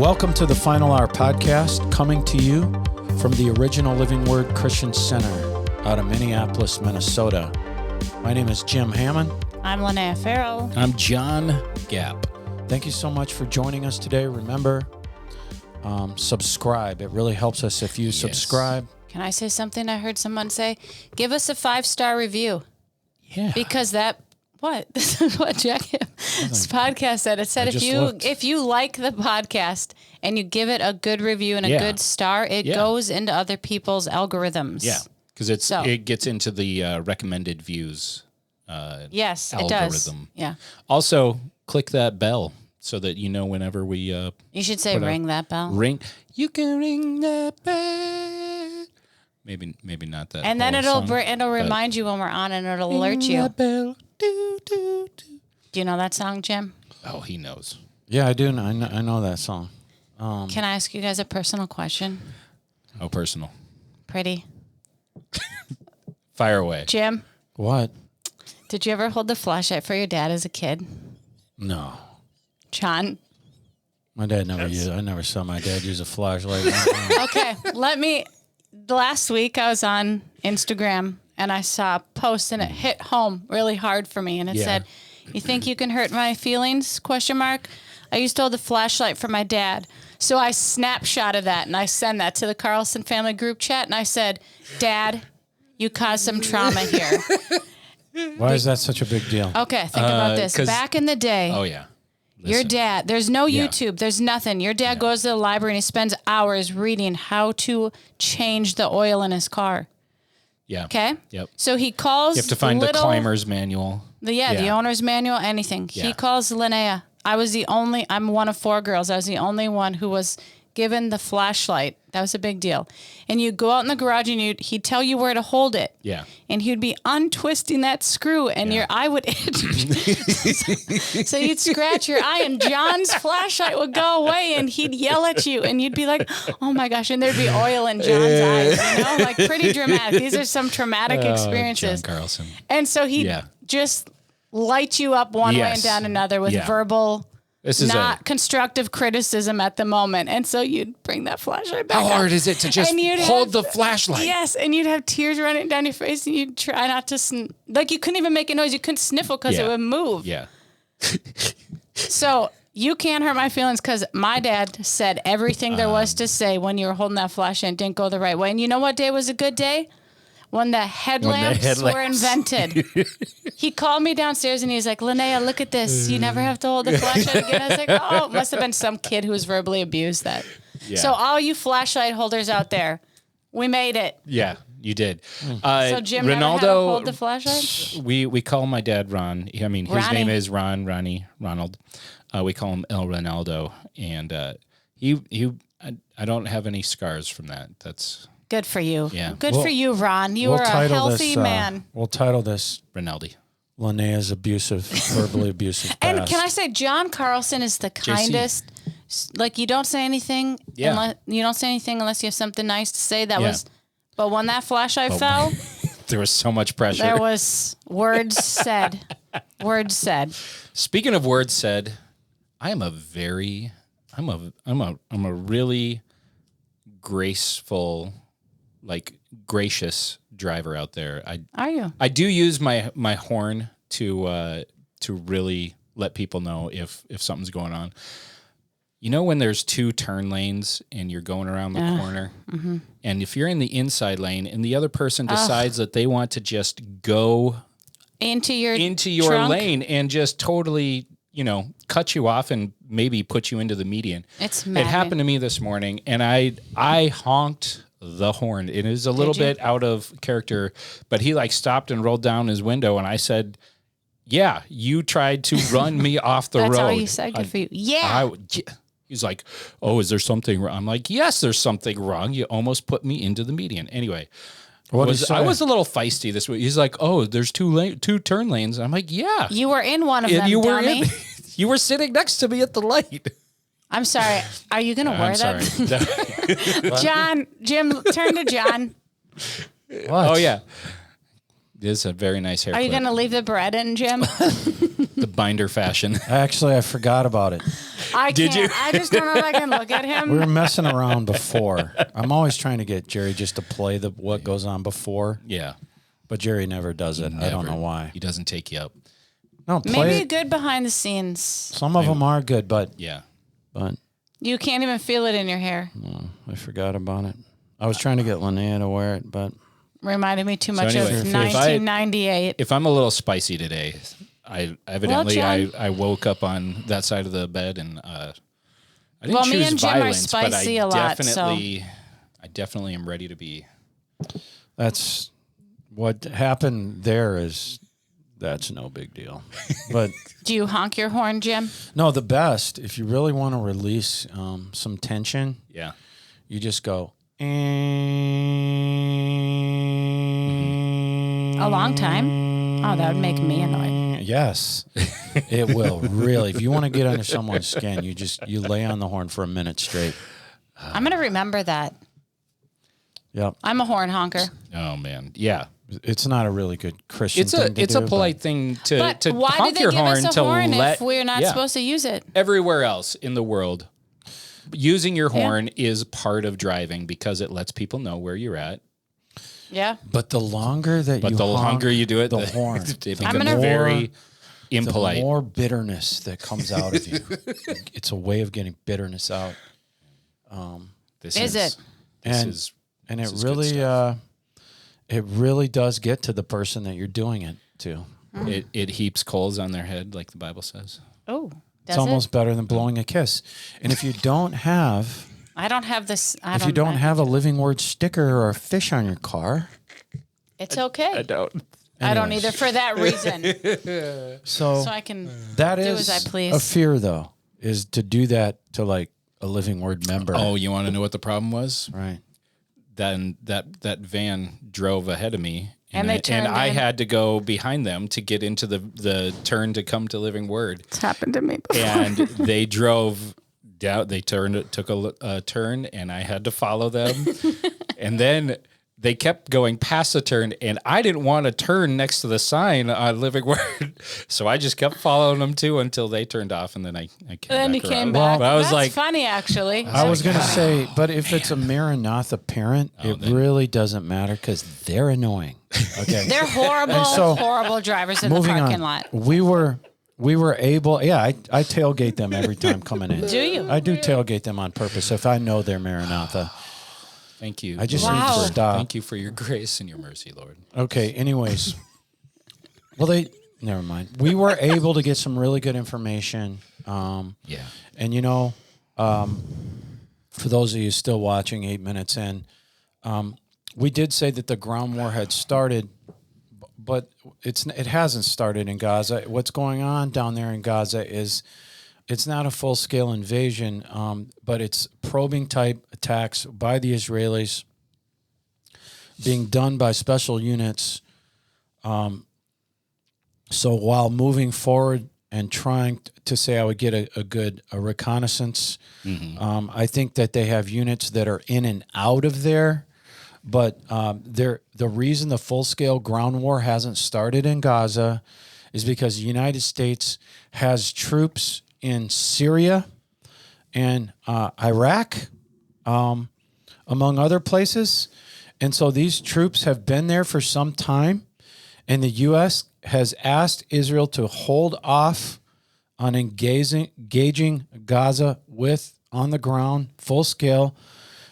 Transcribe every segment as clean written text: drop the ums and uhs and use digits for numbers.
Welcome to the Final Hour podcast, coming to you from the Original Living Word Christian Center out of Minneapolis, Minnesota. My name is Jim Hammond. I'm Lonaiah Farrell. I'm John Gap. Thank you so much for joining us today. Remember, subscribe. It really helps us if you subscribe. Can I say something I heard someone say? Give us a 5-star review. Yeah. Because this is what Jack's podcast said. It said if you like the podcast and you give it a good review and a good star, it goes into other people's algorithms. Yeah, because it gets into the recommended views. Yes, algorithm. It does. Yeah. Also, click that bell so that you know whenever we. You should say ring that bell. Ring. You can ring that bell. Maybe not that. And then it'll remind you when we're on, and it'll alert you. That bell. Do. Do you know that song, Jim? Oh, he knows. Yeah, I do. I know that song. Can I ask you guys a personal question? Oh, personal. Pretty. Fire away. Jim? What? Did you ever hold the flashlight for your dad as a kid? No. John? My dad never used. I never saw my dad use a flashlight. Okay, last week I was on Instagram and I saw a post and it hit home really hard for me. And it said, "You think you can hurt my feelings? ? I used to hold the flashlight for my dad." So I snapshotted that and I sent that to the Carlson family group chat. And I said, "Dad, you caused some trauma here." Why is that such a big deal? Okay, think about this. Back in the day. Oh, yeah. Your dad, there's no YouTube, there's nothing. Your dad goes to the library and he spends hours reading how to change the oil in his car. Yeah. Okay? Yep. So he calls You have to find the climber's manual. The owner's manual, anything. Yeah. He calls Lonaiah. I'm one of 4 girls. I was the only one who was given the flashlight. That was a big deal. And you go out in the garage and he'd tell you where to hold it. Yeah. And he'd be untwisting that screw and your eye would itch. So you'd scratch your eye and John's flashlight would go away and he'd yell at you and you'd be like, "Oh my gosh," and there'd be oil in John's eyes, like pretty dramatic. These are some traumatic experiences. John Carlson. And so he'd just light you up one way and down another with verbal constructive criticism at the moment. And so you'd bring that flashlight back. How hard is it to just hold the flashlight? Yes, and you'd have tears running down your face and you'd try not to, you couldn't even make a noise. You couldn't sniffle because it would move. Yeah. So you can't hurt my feelings because my dad said everything there was to say when you were holding that flashlight and didn't go the right way. And you know what day was a good day? When the headlamps were invented. He called me downstairs and he's like, "Lonaiah, look at this. You never have to hold the flashlight again." I was like, "Oh, it must have been some kid who was verbally abused that." Yeah. So all you flashlight holders out there, we made it. Yeah, you did. So Jim never had to hold the flashlight? We call my dad Ron. I mean, his name is Ronnie, Ronald. We call him El Ronaldo. And I don't have any scars from that. That's... Good for you. Yeah. Good for you, Ron. You are a healthy man. We'll title this Rinaldi. Lonaiah's verbally abusive past. And can I say, John Carlson is the kindest. Like, you don't say anything. Unless you have something nice to say. But when that flashlight fell, there was so much pressure. There was words said. Words said. Speaking of words said, I'm a really graceful, gracious driver out there. Are you? I do use my horn to really let people know if something's going on. You know when there's 2 turn lanes and you're going around the corner, and if you're in the inside lane and the other person decides that they want to just go into your trunk lane and just totally, cut you off and maybe put you into the median. It happened to me this morning, and I honked the horn. It is a little bit out of character, but he stopped and rolled down his window, and I said, "Yeah, you tried to run me off the road." That's all you said. Good for you. Yeah. He's like, "Oh, is there something wrong?" I'm like, "Yes, there's something wrong. You almost put me into the median." Anyway, I was a little feisty this week. He's like, "Oh, there's 2 turn lanes." I'm like, "Yeah." You were in one of them, dummy. You were sitting next to me at the light. I'm sorry. Are you going to wear that? Jim, turn to John. What? Oh, yeah. It is a very nice haircut. Are you going to leave the bread in, Jim? the binder fashion. Actually, I forgot about it. Did you? I just don't know if I can look at him. We were messing around before. I'm always trying to get Jerry just to play what goes on before. Yeah. But Jerry never does it. Never. I don't know why. He doesn't take you up. No, Maybe good behind the scenes. Some of them are good, but You can't even feel it in your hair. No, I forgot about it. I was trying to get Lonaiah to wear it, but reminded me too much anyway, of 1998. If I'm a little spicy today, I woke up on that side of the bed and I didn't choose me and Jim violence, are spicy but a lot. I definitely am ready to be. That's what happened there. That's no big deal. But do you honk your horn, Jim? No, the best, if you really want to release some tension, you just go. A long time? Oh, that would make me annoyed. Yes, it will really. If you want to get under someone's skin, you lay on the horn for a minute straight. I'm going to remember that. Yep. I'm a horn honker. Oh man, yeah. It's not a really good Christian thing to It's do, a polite thing to why honk did they your give horn us a horn if we're not yeah. supposed to use it? Everywhere else in the world, using your horn is part of driving because it lets people know where you're at. Yeah. But the longer that you do it, the horn, it becomes very impolite. The more bitterness that comes out of you. It's a way of getting bitterness out. It really does get to the person that you're doing it to. It heaps coals on their head, like the Bible says. Oh, it's almost better than blowing a kiss. And if you don't have, I don't have this. If you don't have a Living Word sticker or a fish on your car, it's okay. I don't. I don't either for that reason. so I can do as I please. A fear, though, is to do that to like a Living Word member. Oh, you want to know what the problem was? Right. Then that van drove ahead of me, and I had to go behind them to get into the turn to come to Living Word. It's happened to me before. And they drove down. They took a turn, and I had to follow them. And then they kept going past the turn, and I didn't want to turn next to the sign on Living Word, so I just kept following them too until they turned off, and then I came back. Well, I was that's funny, actually. I was going to say, but if it's a Maranatha parent, really doesn't matter because they're annoying. Okay, they're horrible drivers in the parking lot. We were able. I tailgate them every time coming in. Do you? I do tailgate them on purpose if I know they're Maranatha. Thank you. I just need to stop. Thank you for your grace and your mercy, Lord. Okay. Anyways, never mind. We were able to get some really good information. And for those of you still watching, 8 minutes in, we did say that the ground war had started, but it hasn't started in Gaza. What's going on down there in Gaza is. It's not a full-scale invasion, but it's probing-type attacks by the Israelis being done by special units. So while moving forward and trying to say I would get a reconnaissance, I think that they have units that are in and out of there. But the reason the full-scale ground war hasn't started in Gaza is because the United States has troops in Syria and Iraq, among other places. And so these troops have been there for some time, and the U.S. has asked Israel to hold off on engaging Gaza on the ground, full scale,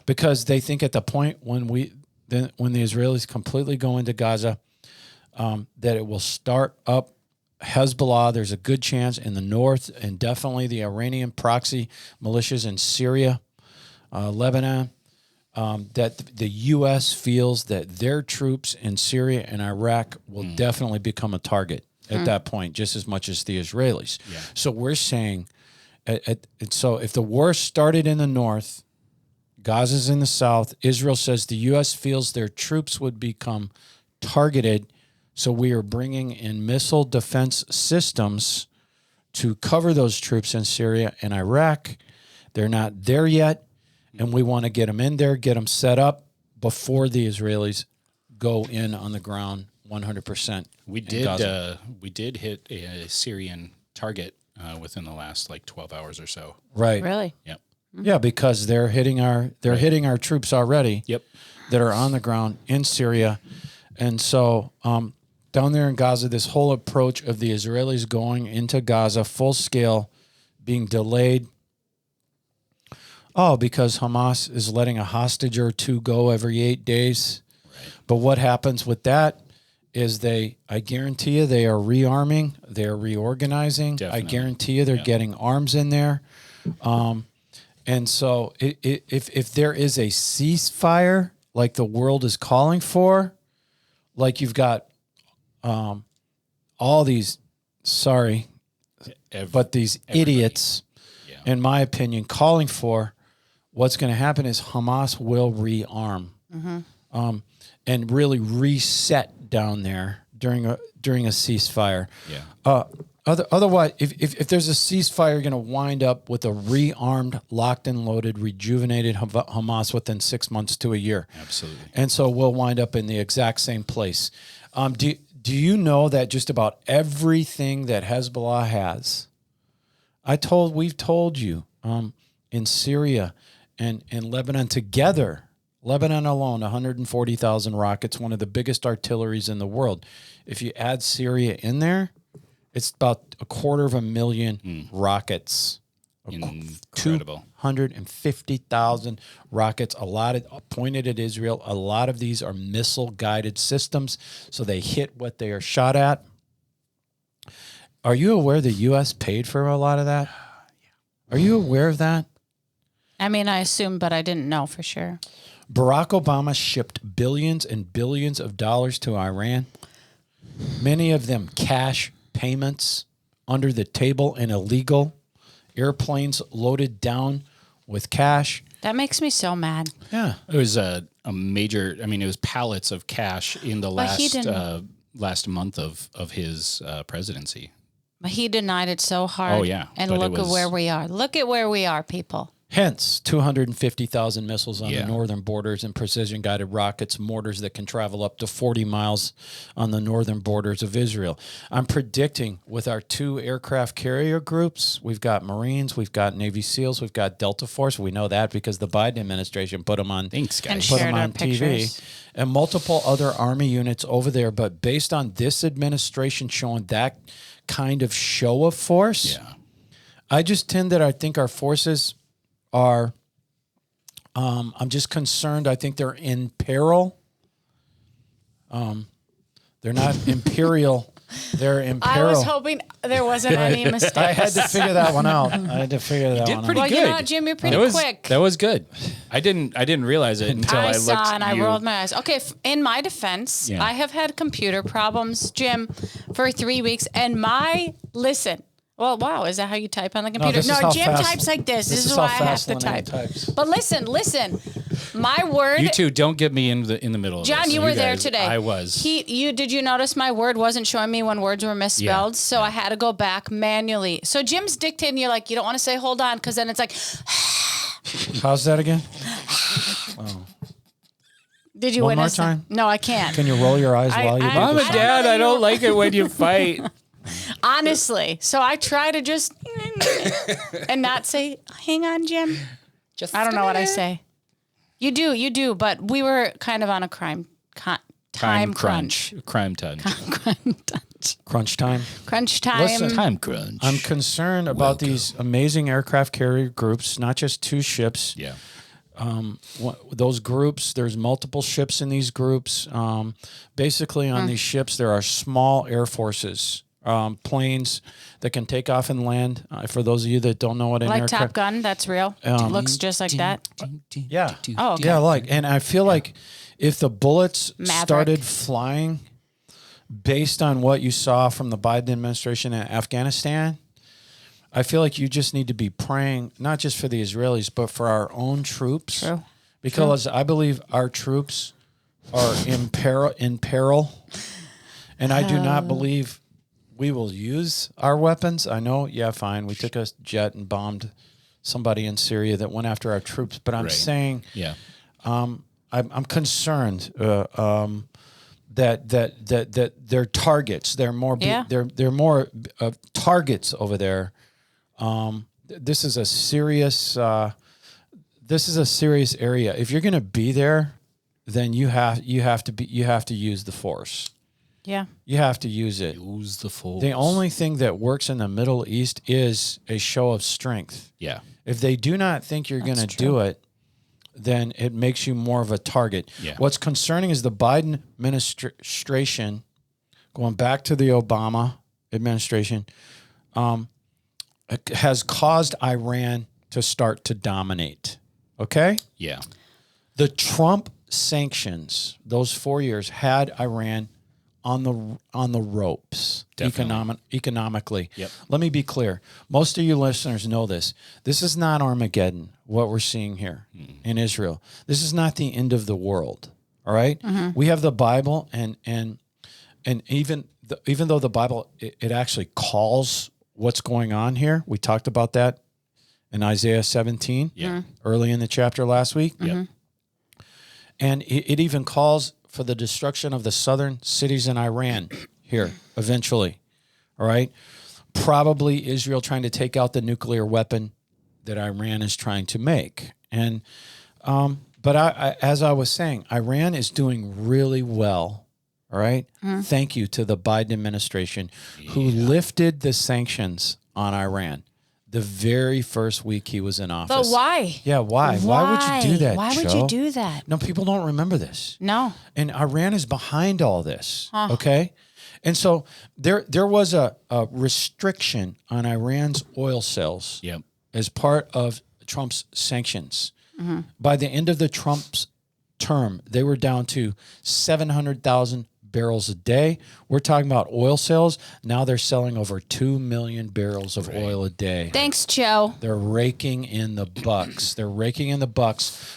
because they think at the point when the Israelis completely go into Gaza, that it will start up Hezbollah. There's a good chance in the north, and definitely the Iranian proxy militias in Syria, Lebanon, that the U.S. feels that their troops in Syria and Iraq will definitely become a target at that point, just as much as the Israelis. Yeah. So we're saying, so if the war started in the north, Gaza's in the south, Israel says the U.S. feels their troops would become targeted. So we are bringing in missile defense systems to cover those troops in Syria and Iraq. They're not there yet, and we want to get them in there, get them set up before the Israelis go in on the ground 100%. We did hit a Syrian target within the last 12 hours or so. Right. Really? Yep. Yeah, because they're hitting our troops already. Yep. That are on the ground in Syria, and so down there in Gaza, this whole approach of the Israelis going into Gaza full scale, being delayed. Oh, because Hamas is letting a hostage or two go every 8 days. Right. But what happens with that is I guarantee you, they are rearming, they're reorganizing. Definitely. I guarantee you, they're getting arms in there. And so if there is a ceasefire like the world is calling for, like you've got all these, but these idiots, in my opinion, calling for, what's going to happen is Hamas will rearm and really reset down there during a ceasefire. Yeah. Otherwise, if there's a ceasefire, you're going to wind up with a rearmed, locked and loaded, rejuvenated Hamas within 6 months to a year. Absolutely. And so we'll wind up in the exact same place. Do you know that just about everything that Hezbollah has, we've told you, in Syria and Lebanon together, Lebanon alone, 140,000 rockets, one of the biggest artilleries in the world. If you add Syria in there, it's about 250,000 rockets. Incredible. 250,000 rockets, a lot of pointed at Israel. A lot of these are missile-guided systems, so they hit what they are shot at. Are you aware the U.S. paid for a lot of that? Are you aware of that? I mean, I assumed, but I didn't know for sure. Barack Obama shipped billions and billions of dollars to Iran, many of them cash payments, under the table and illegal, airplanes loaded down with cash. That makes me so mad. Yeah. It was a major, it was pallets of cash in the last month of his presidency. But he denied it so hard. Oh, yeah. And look at where we are. Look at where we are, people. Hence, 250,000 missiles on the northern borders and precision-guided rockets, mortars that can travel up to 40 miles on the northern borders of Israel. I'm predicting with our 2 aircraft carrier groups, we've got Marines, we've got Navy SEALs, we've got Delta Force. We know that because the Biden administration put them on, Thanks, guys. put them on TV. And multiple other Army units over there. But based on this administration showing that kind of show of force, I think our forces are, I'm just concerned. I think they're in peril. They're not imperial. They're in peril. I was hoping there wasn't any mistakes. I had to figure that one out. You did pretty good. You know, Jim, you're pretty quick. That was good. I didn't realize it until I looked. I rolled my eyes. Okay, in my defense, I have had computer problems, Jim, for 3 weeks, and listen. Well, wow, is that how you type on the computer? No, Jim types like this. This is why I have to type. But listen. My word. You two, don't get me in the middle of this. John, you were there today. I was. Did you notice my word wasn't showing me when words were misspelled? Yeah. So I had to go back manually. So Jim's dictating, you're like, you don't want to say hold on, because then it's like. How's that again? Oh. Did you witness? One more time? No, I can't. Can you roll your eyes while you do Mom and Dad, I don't like it when you fight. Honestly. So I try to just and not say, hang on, Jim. I don't know what I say. You do. But we were kind of on a time crunch. Crime time. Crunch time. Crunch time. Listen, time crunch. I'm concerned about these amazing aircraft carrier groups, not just 2 ships. Yeah. Those groups, there's multiple ships in these groups. Basically, on these ships, there are small air forces. Planes that can take off and land. For those of you that don't know what an aircraft... Like Top Gun, that's real. Looks just like that. Yeah. Oh, okay. Yeah, and I feel like if the bullets started flying based on what you saw from the Biden administration in Afghanistan, I feel like you just need to be praying, not just for the Israelis, but for our own troops. True. Because I believe our troops are in peril. And I do not believe we will use our weapons. I know, fine. We took a jet and bombed somebody in Syria that went after our troops. But I'm saying, I'm concerned that they're targets. They're more they're more targets over there. This is a serious area. If you're going to be there, then you have to use the force. Yeah. You have to use it. Use the force. The only thing that works in the Middle East is a show of strength. Yeah. If they do not think you're going to do it, then it makes you more of a target. Yeah. What's concerning is the Biden administration, going back to the Obama administration, has caused Iran to start to dominate. Okay? Yeah. The Trump sanctions, those 4 years, had Iran on the ropes economically. Yep. Let me be clear. Most of you listeners know this. This is not Armageddon, what we're seeing here in Israel. This is not the end of the world. All right? We have the Bible, and even though the Bible it actually calls what's going on here. We talked about that in Isaiah 17 early in the chapter last week. And it even calls for the destruction of the southern cities in Iran here eventually. All right. Probably Israel trying to take out the nuclear weapon that Iran is trying to make. And but as I was saying, Iran is doing really well. All right. Thank you to the Biden administration who lifted the sanctions on Iran the very first week he was in office. But why? Yeah, why? Why would you do that, Why would Joe? you do that? No, people don't remember this. No. And Iran is behind all this, okay? And so there was a restriction on Iran's oil sales as part of Trump's sanctions. By the end of the Trump's term, they were down to 700,000 barrels a day. We're talking about oil sales. Now they're selling over 2 million barrels of oil a day. Thanks, Joe. They're raking in the bucks.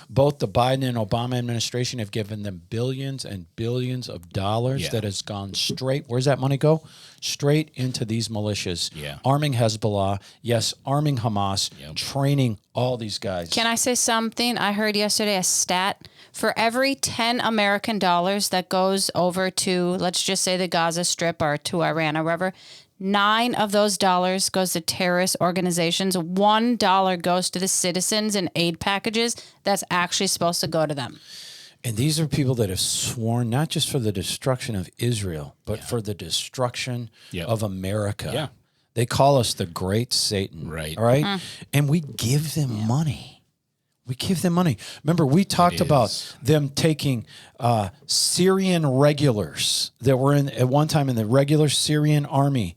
Both the Biden and Obama administration have given them billions and billions of dollars that has gone straight. Where's that money go? Straight into these militias. Arming Hezbollah. Yes, arming Hamas. Training all these guys. Can I say something? I heard yesterday a stat. For every 10 American dollars that goes over to, let's just say, the Gaza Strip or to Iran or wherever, 9 of those dollars goes to terrorist organizations. $1 goes to the citizens and aid packages that's actually supposed to go to them. And these are people that have sworn not just for the destruction of Israel, but for the destruction of America. They call us the great Satan. Right. All right. And we give them money. We give them money. Remember, we talked about them taking Syrian regulars that were at one time in the regular Syrian army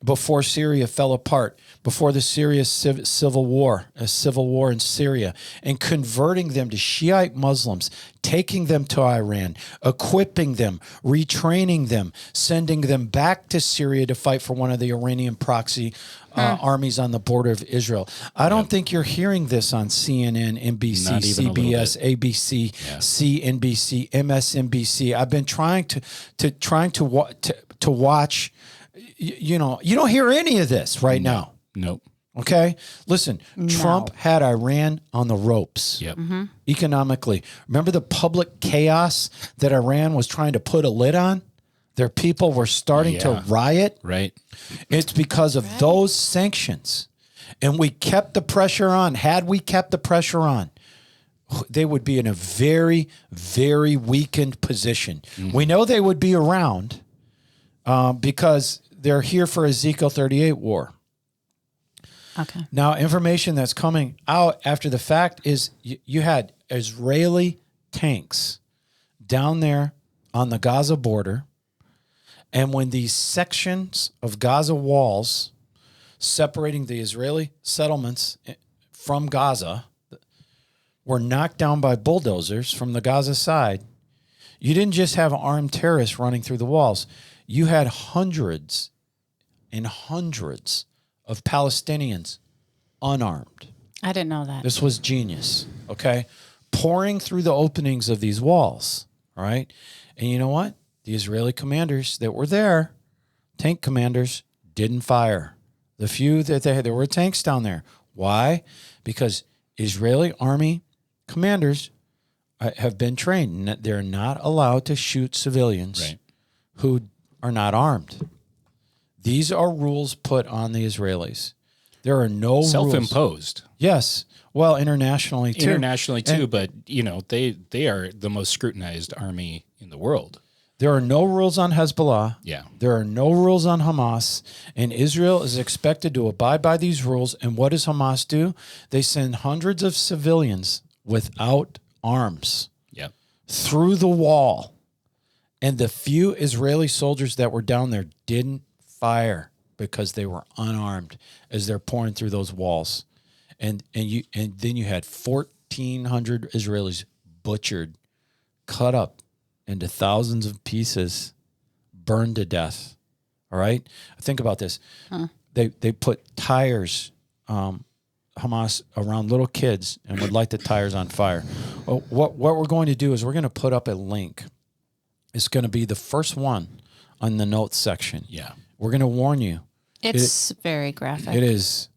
before Syria fell apart, before the Syria civil war in Syria, and converting them to Shiite Muslims, taking them to Iran, equipping them, retraining them, sending them back to Syria to fight for one of the Iranian proxy armies on the border of Israel. I don't think you're hearing this on CNN, NBC, CBS, ABC, CNBC, MSNBC. I've been trying to watch. You don't hear any of this right now. Nope. Okay? Listen, Trump had Iran on the ropes economically. Remember the public chaos that Iran was trying to put a lid on? Their people were starting to riot. Right. It's because of those sanctions. And we kept the pressure on. Had we kept the pressure on, they would be in a very, very weakened position. We know they would be around because they're here for Ezekiel 38 war. Okay. Now, information that's coming out after the fact is you had Israeli tanks down there on the Gaza border. And when these sections of Gaza walls separating the Israeli settlements from Gaza were knocked down by bulldozers from the Gaza side, you didn't just have armed terrorists running through the walls. You had hundreds and hundreds of Palestinians unarmed. I didn't know that. This was genius, okay? Pouring through the openings of these walls, all right? And you know what? The Israeli commanders that were there, tank commanders, didn't fire. The few that they had, there were tanks down there. Why? Because Israeli army commanders have been trained. They're not allowed to shoot civilians who are not armed. These are rules put on the Israelis. There are no rules. Self-imposed. Yes. Well, internationally too. Internationally too, but they are the most scrutinized army in the world. There are no rules on Hezbollah. Yeah. There are no rules on Hamas. And Israel is expected to abide by these rules. And what does Hamas do? They send hundreds of civilians without arms through the wall. And the few Israeli soldiers that were down there didn't fire because they were unarmed as they're pouring through those walls. And then you had 1,400 Israelis butchered, cut up into thousands of pieces, burned to death. All right? Think about this. They put tires, Hamas, around little kids and would light the tires on fire. What we're going to do is we're going to put up a link. It's going to be the first one on the notes section. Yeah. We're going to warn you. It's very graphic. It is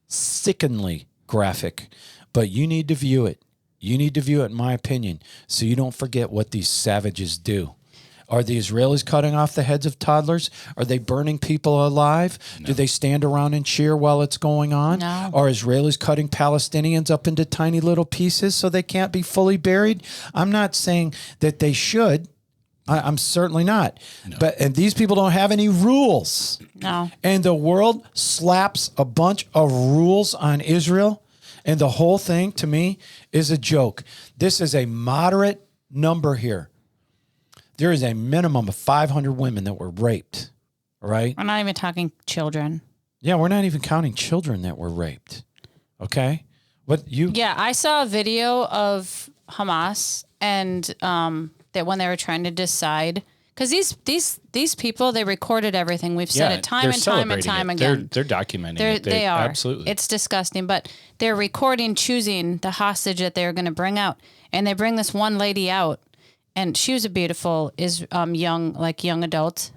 sickeningly graphic, but you need to view it. You need to view it, in my opinion, so you don't forget what these savages do. Are the Israelis cutting off the heads of toddlers? Are they burning people alive? No. Do they stand around and cheer while it's going on? No. Are Israelis cutting Palestinians up into tiny little pieces so they can't be fully buried? I'm not saying that they should. I'm certainly not. No. And these people don't have any rules. No. And the world slaps a bunch of rules on Israel, and the whole thing, to me, is a joke. This is a moderate number here. There is a minimum of 500 women that were raped, all right? We're not even talking children. Yeah, we're not even counting children that were raped, okay? Yeah, I saw a video of Hamas and that when they were trying to decide, because these people, they recorded everything. We've said it time and time and time again. They're documenting it. They are. Absolutely. It's disgusting, but they're recording, choosing the hostage that they're going to bring out. And they bring this one lady out, and she was a beautiful young adult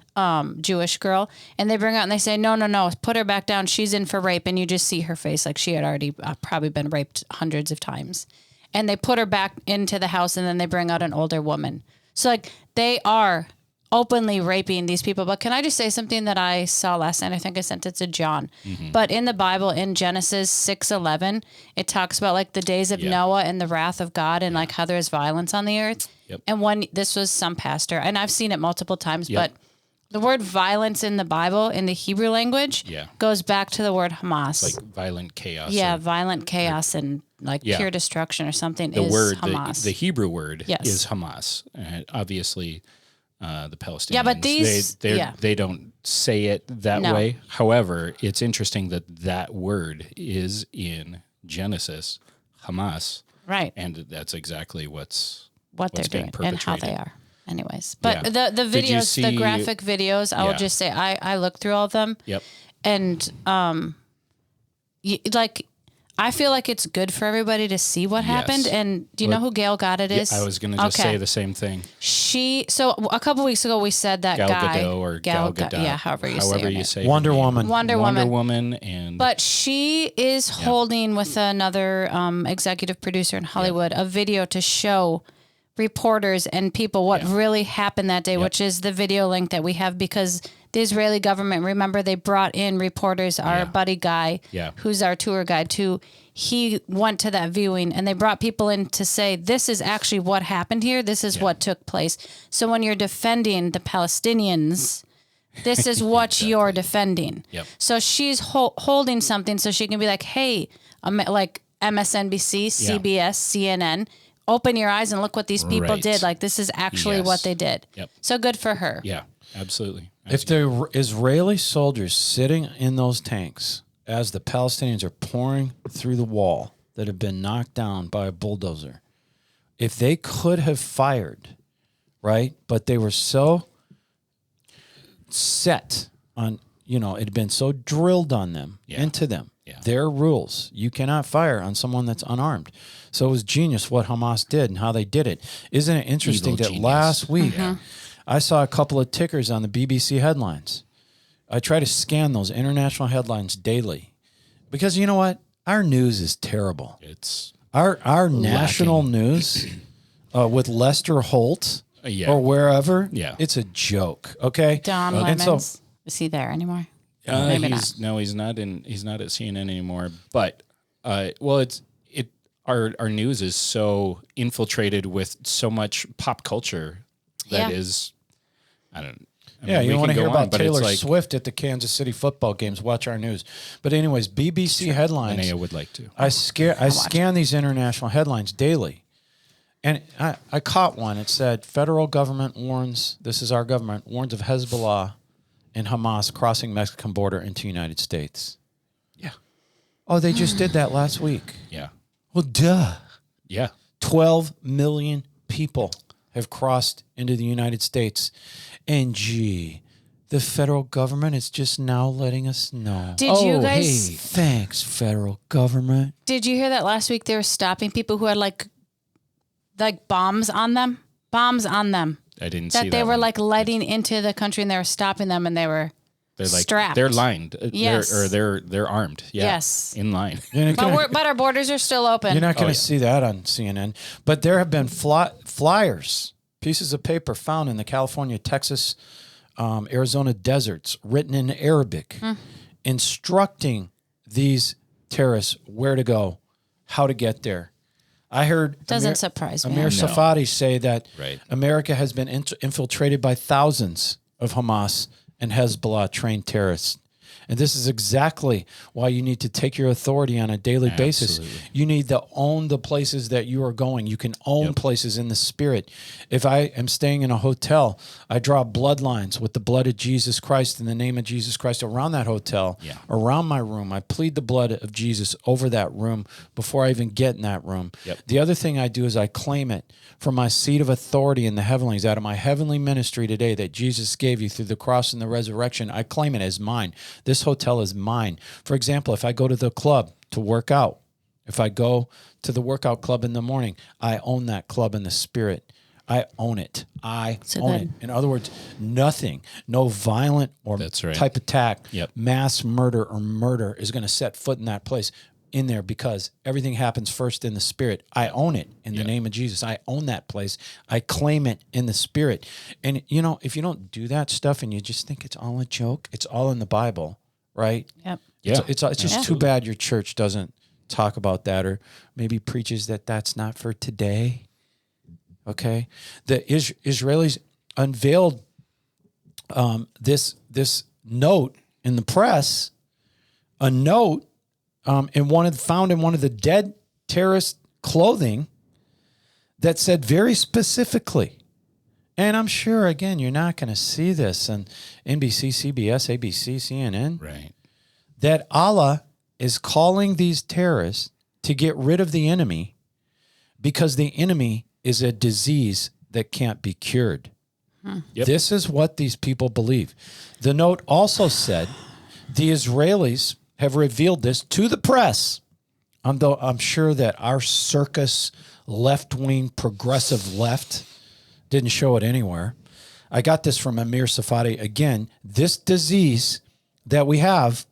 Jewish girl. And they bring her out and they say, no, put her back down. She's in for rape. And you just see her face like she had already probably been raped hundreds of times. And they put her back into the house, and then they bring out an older woman. So, like, they are openly raping these people. But can I just say something that I saw last night? I think I sent it to John. Mm-hmm. But in the Bible, in Genesis 6:11, it talks about, like, the days of Noah and the wrath of God and, like, how there is violence on the earth. Yep. And when this was some pastor, and I've seen it multiple times, but the word violence in the Bible, in the Hebrew language, goes back to the word Hamas. Like violent chaos. Yeah, violent chaos and like pure destruction or something is Hamas. The Hebrew word is Hamas. Obviously, the Palestinians. Yeah, but they don't say it that way. However, it's interesting that word is in Genesis, Hamas. Right. And that's exactly what's they're doing and how they are. Anyways, but the videos, the graphic videos, I will just say I looked through all of them. Yep. And I feel like it's good for everybody to see what happened. And do you know who Gail Gadot is? I was going to just say the same thing. So a couple weeks ago we said that Gal guy Gadot or Gal Gadot, however you say Wonder Woman. Wonder Woman, and but she is holding with another executive producer in Hollywood a video to show reporters and people what really happened that day, which is the video link that we have, because the Israeli government, remember, they brought in reporters, our buddy Guy, who's our tour guide too. He went to that viewing and they brought people in to say, this is actually what happened here. This is what took place. So when you're defending the Palestinians, this is what you're defending. Yep. So she's holding something so she can be like, hey, like MSNBC, CBS, CNN, open your eyes and look what these people did. Like, this is actually what they did. Yep. So good for her. Yeah, absolutely. If the Israeli soldiers sitting in those tanks as the Palestinians are pouring through the wall that have been knocked down by a bulldozer, if they could have fired, right, but they were so set on, it had been so drilled on them, into them, their rules. You cannot fire on someone that's unarmed. So it was genius what Hamas did and how they did it. Isn't it interesting that last week I saw a couple of tickers on the BBC headlines? I try to scan those international headlines daily because you know what? Our news is terrible. It's our national news with Lester Holt or wherever, Yeah. it's a joke. Okay. Don Lemons. Is he there anymore? Maybe not. No, he's not at CNN anymore. But our news is so infiltrated with so much pop culture that is, you want to hear about Taylor Swift at the Kansas City football games, watch our news. But anyways, BBC headlines. Lonaiah would like to. I scan these international headlines daily. And I caught one. It said, federal government warns, this is our government, warns of Hezbollah and Hamas crossing Mexican border into United States. Yeah. Oh, they just did that last week. Yeah. Well, duh. Yeah. 12 million people have crossed into the United States. And the federal government is just now letting us know. Did you guys? Hey, thanks, federal government. Did you hear that last week they were stopping people who had like bombs on them? Bombs on them. I didn't see that. That they were like letting into the country and they were stopping them and they were strapped. They're lined. Yes. They're armed. Yeah. Yes. In line. But our borders are still open. You're not going to see that on CNN. But there have been flyers, pieces of paper found in the California, Texas, Arizona deserts, written in Arabic, instructing these terrorists where to go, how to get there. I heard doesn't surprise me. Amir Safadi say that Right. America has been infiltrated by thousands of Hamas and Hezbollah trained terrorists. And this is exactly why you need to take your authority on a daily basis. You need to own the places that you are going. You can own places in the spirit. If I am staying in a hotel, I draw bloodlines with the blood of Jesus Christ in the name of Jesus Christ around that hotel, around my room. I plead the blood of Jesus over that room before I even get in that room. The other thing I do is I claim it from my seat of authority in the heavenlies, out of my heavenly ministry today that Jesus gave you through the cross and the resurrection. I claim it as mine. This hotel is mine. For example, if I go to the club to work out, if I go to the workout club in the morning, I own that club in the spirit. I own it. I own it. In other words, nothing, no violent or type attack, mass murder or murder is going to set foot in that place. In there, because everything happens first in the spirit. I own it in the name of Jesus. I own that place. I claim it in the spirit. And if you don't do that stuff and you just think it's all a joke, it's all in the Bible, right? Yep. It's just too bad your church doesn't talk about that, or maybe preaches that that's not for today. Okay, the Israelis unveiled this note in the press, a note. Found in one of the dead terrorist clothing that said very specifically, and I'm sure, again, you're not going to see this on NBC, CBS, ABC, CNN, right? That Allah is calling these terrorists to get rid of the enemy because the enemy is a disease that can't be cured. This is what these people believe. The note also said the Israelis have revealed this to the press. Though I'm sure that our circus left-wing progressive left didn't show it anywhere. I got this from Amir Safadi. Again, this disease that we have,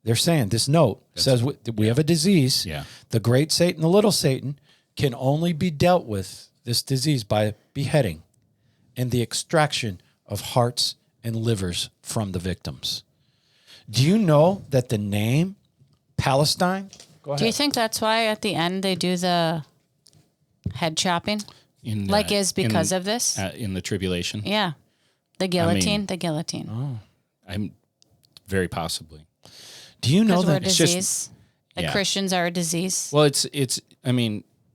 they're saying, this note says we have a disease. The great Satan, the little Satan, can only be dealt with, this disease, by beheading and the extraction of hearts and livers from the victims. Do you know that the name Palestine? Go ahead. Do you think that's why at the end they do the head chopping? Because of this? In the tribulation? Yeah. The guillotine. The guillotine. Oh. I'm very possibly. Do you know that we're a disease? Christians are a disease? Well,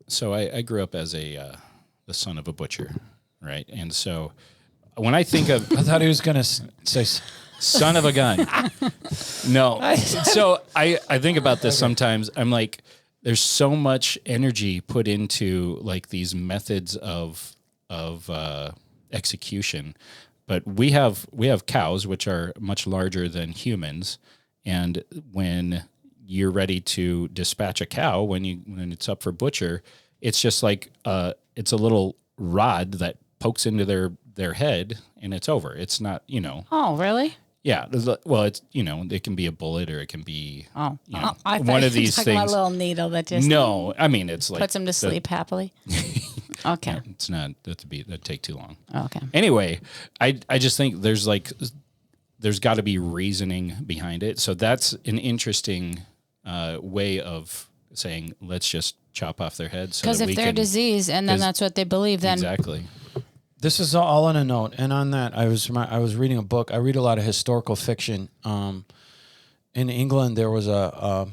so I grew up as the son of a butcher, right? And so when I think of... I thought he was going to say... Son of a gun. No. So I think about this sometimes. I'm like, there's so much energy put into like these methods of execution, but we have cows which are much larger than humans, and when you're ready to dispatch a cow, when it's up for butcher, it's just like it's a little rod that pokes into their head and it's over. It's not, Oh, really? Yeah, well, it's it can be a bullet or it can be I one of these things. A little needle that just it's like puts him to sleep happily. Okay. No, it's not. That'd take too long. Okay. Anyway, I just think there's got to be reasoning behind it. So that's an interesting way of saying, let's just chop off their heads. Because if they're diseased and then that's what they believe, then exactly. This is all on a note. And on that, I was reading a book. I read a lot of historical fiction. In England, there was a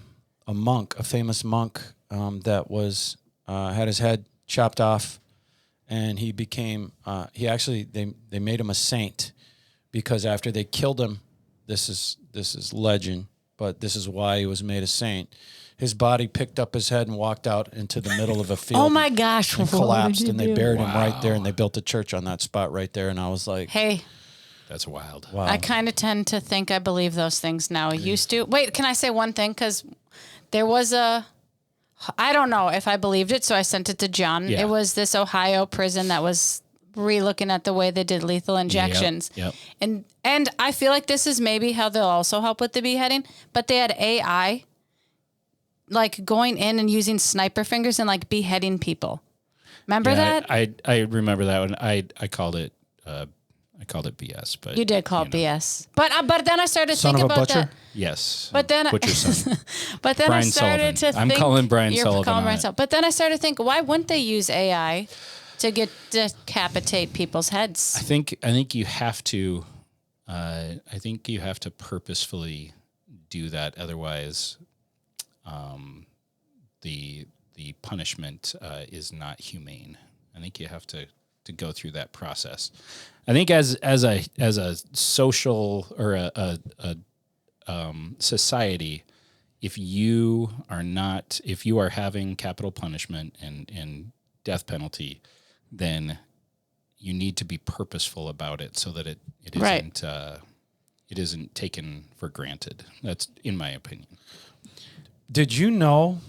monk, a famous monk, that was had his head chopped off, and he became they made him a saint, because after they killed him, this is legend, but this is why he was made a saint. His body picked up his head and walked out into the middle of a field. Oh my gosh! And collapsed, and they buried him right there, and they built a church on that spot right there. And I was like, hey. That's wild. Wow. I kind of tend to think I believe those things now. I used to. Wait, can I say one thing? Because there was I don't know if I believed it, so I sent it to John. Yeah. It was this Ohio prison that was re-looking at the way they did lethal injections. Yep. And I feel like this is maybe how they'll also help with the beheading, but they had AI like going in and using sniper fingers and like beheading people. Remember that? I remember that one. I called it BS, but You did call it BS. But then I started to Son think of a about butcher? that. yes. But then Butcher's son. But then Brian I started Sullivan. to I'm think calling Brian you're Sullivan calling on Brian it. Sullivan. But then I started to think, why wouldn't they use AI to decapitate people's heads? I think you have to. I think you have to purposefully do that. Otherwise, the punishment is not humane. I think you have to go through that process. I think as a social or a society, if you are having capital punishment and death penalty, then you need to be purposeful about it so that it isn't it isn't taken for granted. That's in my opinion. did you know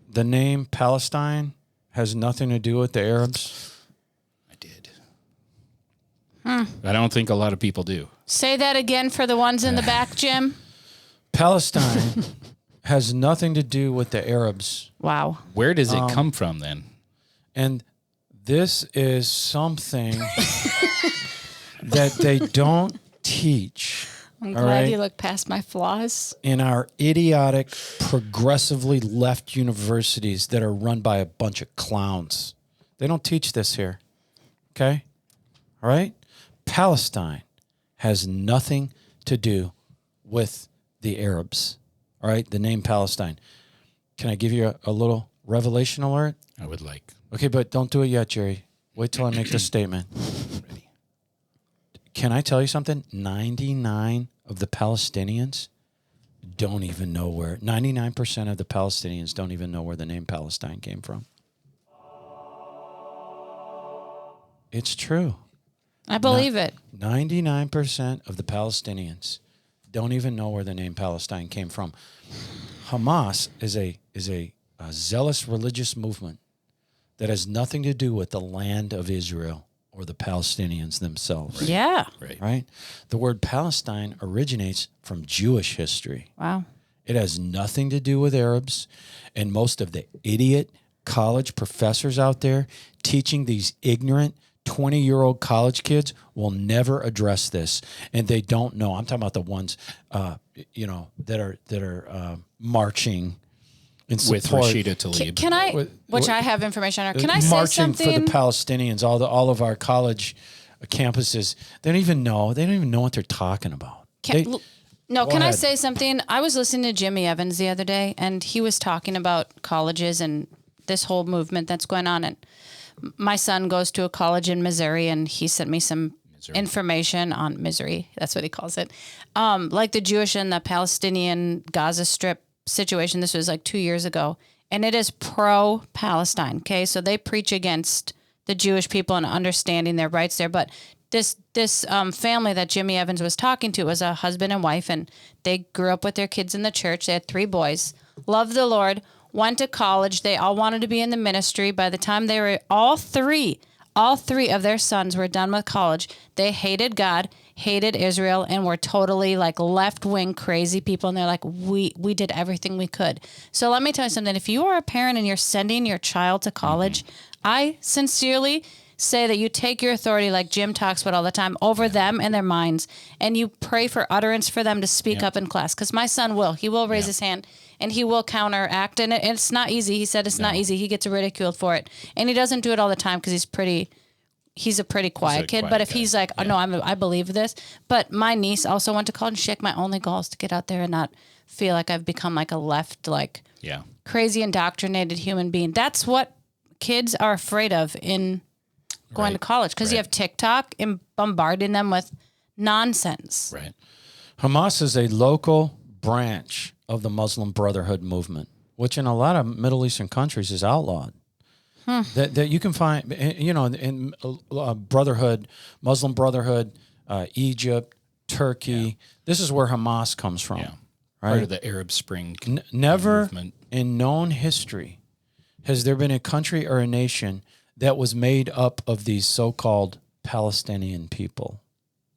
the name Palestine has nothing to do with the Arabs? I did. I don't think a lot of people do. Say that again for the ones in the back, Jim. Palestine has nothing to do with the Arabs. Wow. Where does it come from then? And this is something that they don't teach. I'm all glad right? you looked past my flaws. In our idiotic, progressively left universities that are run by a bunch of clowns. They don't teach this here. Okay? All right? Palestine has nothing to do with the Arabs. All right? The name Palestine. Can I give you a little revelation alert? I would like. Okay, but don't do it yet, Jerry. Wait till I make this statement. Ready. Can I tell you something? 99 of the Palestinians don't even know where. 99% of the Palestinians don't even know where the name Palestine came from. It's true. I believe it. 99% of the Palestinians don't even know where the name Palestine came from. Hamas is a zealous religious movement that has nothing to do with the land of Israel or the Palestinians themselves. Right. Yeah. Right? The word Palestine originates from Jewish history. Wow. It has nothing to do with Arabs, and most of the idiot college professors out there teaching these ignorant 20-year-old college kids will never address this, and they don't know. I'm talking about the ones, that are marching in With support. Rashida Tlaib. Can I, which I have information on, can I say marching something? for the Palestinians? All of our college campuses. They don't even know what they're talking about. Can I ahead. say something? I was listening to Jimmy Evans the other day, and he was talking about colleges and this whole movement that's going on. And my son goes to a college in Missouri, and he sent me some information on Missouri. That's what he calls it. Like the Jewish and the Palestinian Gaza Strip situation. This was like 2 years ago, and it is pro-Palestine. Okay, so they preach against the Jewish people and understanding their rights there. But this family that Jimmy Evans was talking to was a husband and wife, and they grew up with their kids in the church. They had 3 boys, loved the Lord, went to college. They all wanted to be in the ministry. By the time they were all three of their sons were done with college, they hated God, hated Israel and were totally like left-wing crazy people. And they're like, we did everything we could. So let me tell you something. If you are a parent and you're sending your child to college, I sincerely say that you take your authority, like Jim talks about all the time, over them and their minds, and you pray for utterance for them to speak up in class. Because my son he will raise his hand and he will counteract, and it's not easy. He said it's not easy. He gets ridiculed for it, and he doesn't do it all the time because he's a pretty quiet kid. But if he's like, oh no, I believe this. But my niece also went to college. And she, my only goal is to get out there and not feel like I've become like a left, crazy indoctrinated human being. That's what kids are afraid of in going to college, because you have TikTok and bombarding them with nonsense. Right. Hamas is a local branch of the Muslim Brotherhood movement, which in a lot of Middle Eastern countries is outlawed. That you can find, in Brotherhood, Muslim Brotherhood, Egypt, Turkey. Yeah. This is where Hamas comes from. Yeah. Right? Part of the Arab Spring never movement. In known history has there been a country or a nation that was made up of these so-called Palestinian people.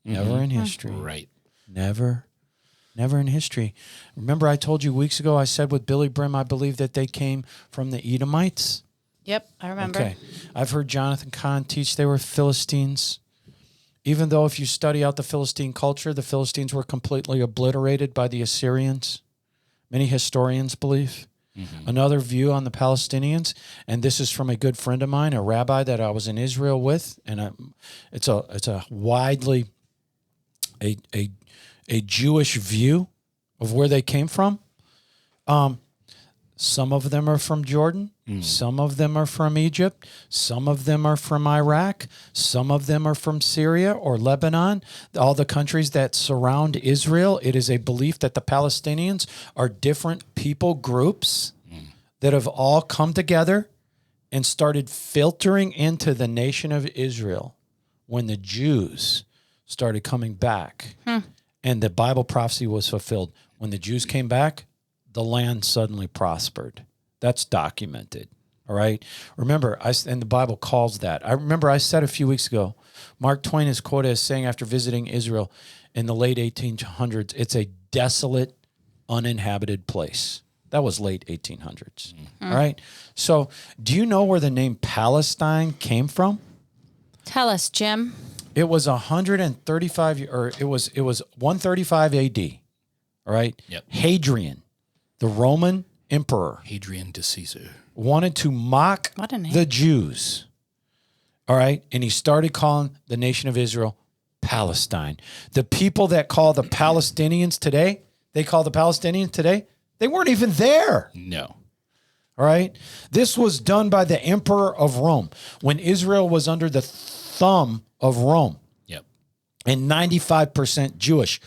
Never in history. Right. Never in history. Remember I told you weeks ago, I said with Billy Brim, I believe that they came from the Edomites? Yep, I remember. Okay. I've heard Jonathan Cahn teach they were Philistines. Even though if you study out the Philistine culture, the Philistines were completely obliterated by the Assyrians. Many historians believe. Another view on the Palestinians, and this is from a good friend of mine, a rabbi that I was in Israel with, and it's a widely a Jewish view of where they came from. Some of them are from Jordan. Some of them are from Egypt. Some of them are from Iraq. Some of them are from Syria or Lebanon. All the countries that surround Israel, it is a belief that the Palestinians are different people groups that have all come together and started filtering into the nation of Israel when the Jews started coming back. And the Bible prophecy was fulfilled. When the Jews came back, the land suddenly prospered. That's documented. All right. Remember, and the Bible calls that. I remember I said a few weeks ago, Mark Twain is quoted as saying after visiting Israel in the late 1800s, it's a desolate, uninhabited place. That was late 1800s. All right. So do you know where the name Palestine came from? Tell us, Jim. It was 135, or it was 135 AD. All right. Yep. Hadrian, the Roman emperor, Hadrian de Caesar, wanted to mock the Jews. All right. And he started calling the nation of Israel Palestine. The people that call the Palestinians today, they weren't even there. No. All right. This was done by the emperor of Rome when Israel was under the thumb of Rome. Yep. And 95% Jewish.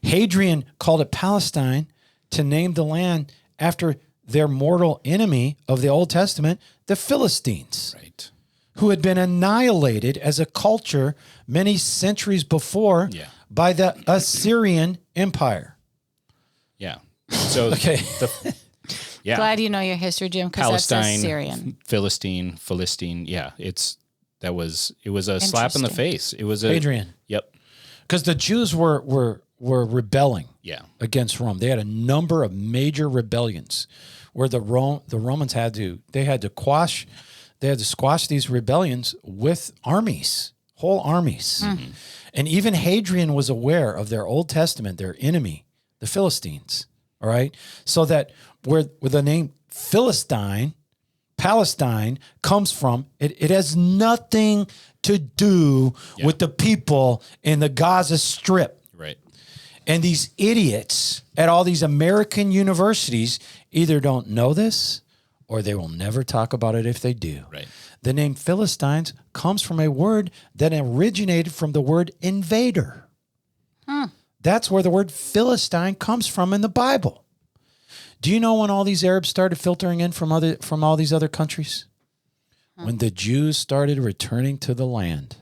Hadrian called it Palestine to name the land after their mortal enemy of the Old Testament, the Philistines, right, who had been annihilated as a culture many centuries before by the Assyrian Empire. Yeah. So okay. Glad you know your history, Jim, because that's Assyrian. Philistine. Yeah, it was a slap in the face. It was Hadrian. Yep. Because the Jews were rebelling against Rome. They had a number of major rebellions where the Romans had to squash these rebellions with armies, whole armies. Mm-hmm. And even Hadrian was aware of their Old Testament, their enemy, the Philistines. All right. So that where the name Palestine comes from, it has nothing to do with the people in the Gaza Strip. Right. And these idiots at all these American universities either don't know this or they will never talk about it if they do. Right. The name Philistines comes from a word that originated from the word invader. That's where the word Philistine comes from in the Bible. Do you know when all these Arabs started filtering in from all these other countries? When the Jews started returning to the land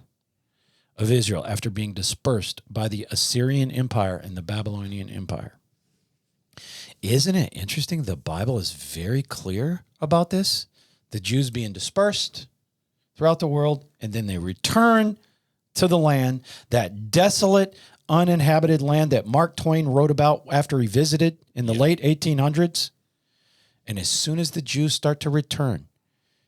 of Israel after being dispersed by the Assyrian Empire and the Babylonian Empire. Isn't it interesting? The Bible is very clear about this. The Jews being dispersed throughout the world, and then they return to the land, that desolate, uninhabited land that Mark Twain wrote about after he visited in the late 1800s. And as soon as the Jews start to return,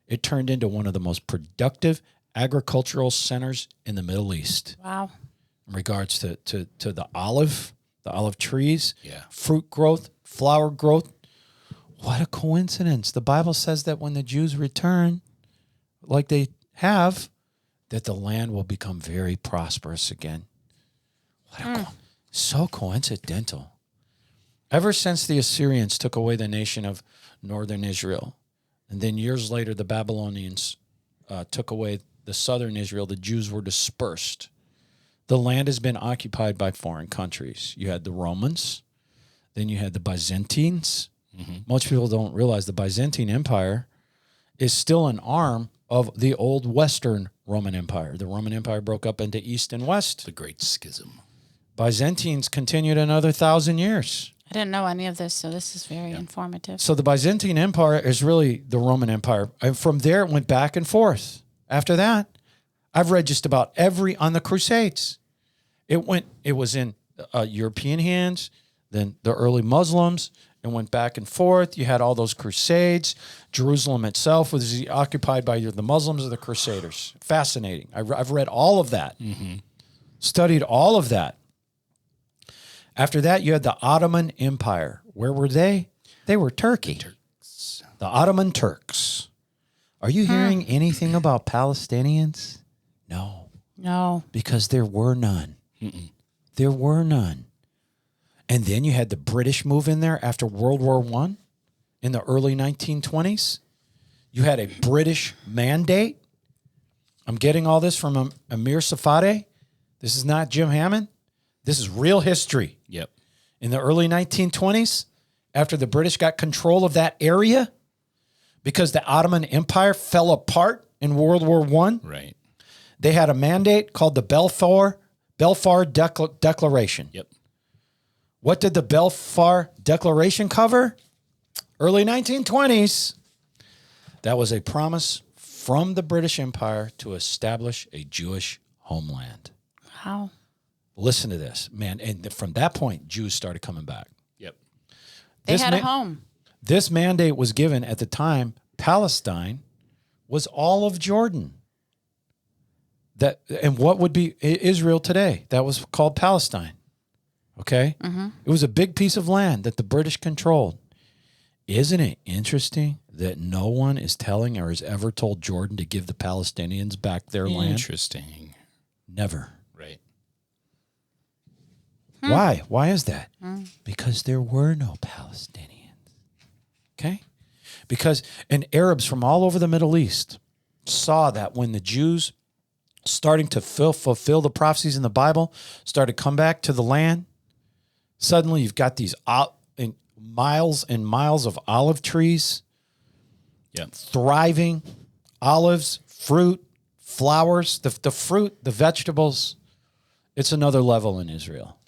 it turned into one of the most productive agricultural centers in the Middle East. Wow. In regards to the olive trees, Yeah. fruit growth, flower growth. What a coincidence. The Bible says that when the Jews return, like they have, that the land will become very prosperous again. So coincidental. Ever since the Assyrians took away the nation of northern Israel, and then years later the Babylonians took away the southern Israel, the Jews were dispersed. The land has been occupied by foreign countries. You had the Romans, then you had the Byzantines. Most people don't realize the Byzantine Empire is still an arm of the old Western Roman Empire. The Roman Empire broke up into East and West. The Great Schism. Byzantines continued another 1,000 years. I didn't know any of this, so this is very informative. So the Byzantine Empire is really the Roman Empire. And from there, it went back and forth. After that, I've read just about every on the Crusades. It was in European hands, then the early Muslims. It went back and forth. You had all those crusades. Jerusalem itself was occupied by either the Muslims or the Crusaders. Fascinating. I've read all of that, studied all of that. After that, you had the Ottoman Empire. Where were they? They were Turkey. The Ottoman Turks. Are you hearing anything about Palestinians? No. No. Because there were none. There were none. And then you had the British move in there after World War I in the early 1920s. You had a British mandate. I'm getting all this from Amir Safadeh. This is not Jim Hammond. This is real history. Yep. In the early 1920s, after the British got control of that area, because the Ottoman Empire fell apart in World War I, Right. they had a mandate called the Balfour Declaration. Yep. What did the Balfour Declaration cover? Early 1920s. That was a promise from the British Empire to establish a Jewish homeland. Wow. Listen to this, man. And from that point, Jews started coming back. Yep. They had a home. This mandate was given at the time. Palestine was all of Jordan. And what would be Israel today? That was called Palestine. Okay? It was a big piece of land that the British controlled. Isn't it interesting that no one is telling or has ever told Jordan to give the Palestinians back their land? Interesting. Never. Right. Why? Why is that? Because there were no Palestinians. Okay? And Arabs from all over the Middle East saw that when the Jews starting to fulfill the prophecies in the Bible, started to come back to the land, suddenly you've got these miles and miles of olive trees, thriving olives, fruit, flowers, the fruit, the vegetables. It's another level in Israel.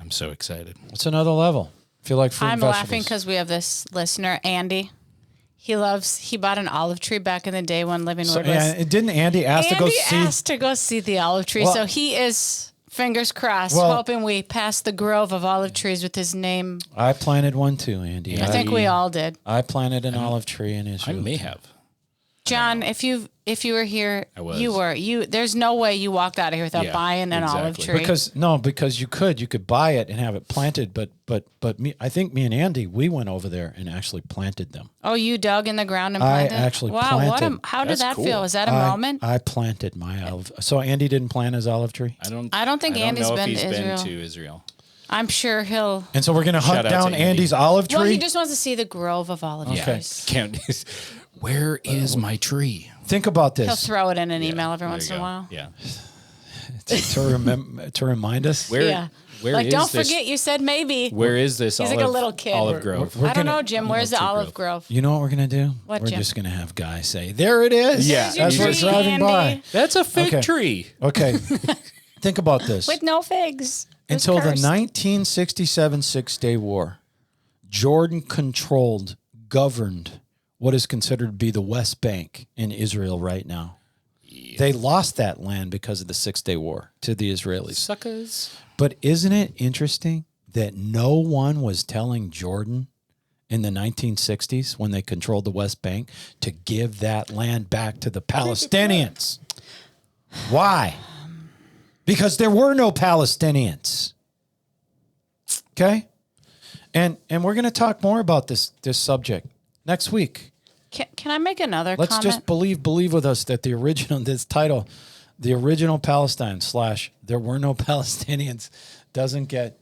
I'm so excited. It's another level. I feel like fruit I'm and vegetables. laughing because we have this listener, Andy. He bought an olive tree back in the day when Living Word was. And didn't Andy ask to go see? Andy asked to go see the olive tree. Well, so he is, fingers crossed, hoping we pass the grove of olive trees with his name. I planted one too, Andy. I think we all did. I planted an olive tree in I Israel. may have. John, if you were here, I was. you were. There's no way you walked out of here without buying an olive tree. Because you could buy it and have it planted, but I think me and Andy, we went over there and actually planted them. Oh, you dug in the ground and planted? I actually wow, planted. How did That's that cool. feel? Was that a moment? I planted my olive. So Andy didn't plant his olive tree? I don't think Andy's know been if he's to Israel. been to Israel. I'm sure he'll. And so we're going to hunt Shout out down to Andy. Andy's olive tree? Well, he just wants to see the grove of olive Okay. trees. Where is my tree? Think about He'll this. throw it in an email every There once you in a go. while. Yeah. to remind us. Where Like, is don't this, forget you said maybe. Where is this He's olive, like a little kid. olive grove? We're I don't gonna- know, Jim. Where's the Olive olive grove? You know what we're going to do? What, we're Jim? just going to have guys say, there it is. Yeah. There's your That's what's tree, driving by. Andy. That's a fig Okay. tree. Okay. Think about this. With no figs. It was Until the cursed. 1967 Six-Day War, Jordan governed what is considered to be the West Bank in Israel right now. They lost that land because of the 6-Day War to the Israelis. Suckers. But isn't it interesting that no one was telling Jordan in the 1960s when they controlled the West Bank to give that land back to the Palestinians? Why? Because there were no Palestinians. Okay? And we're going to talk more about this subject next week. Can I make another Let's comment? just believe with us that this title, the original Palestine / there were no Palestinians, doesn't get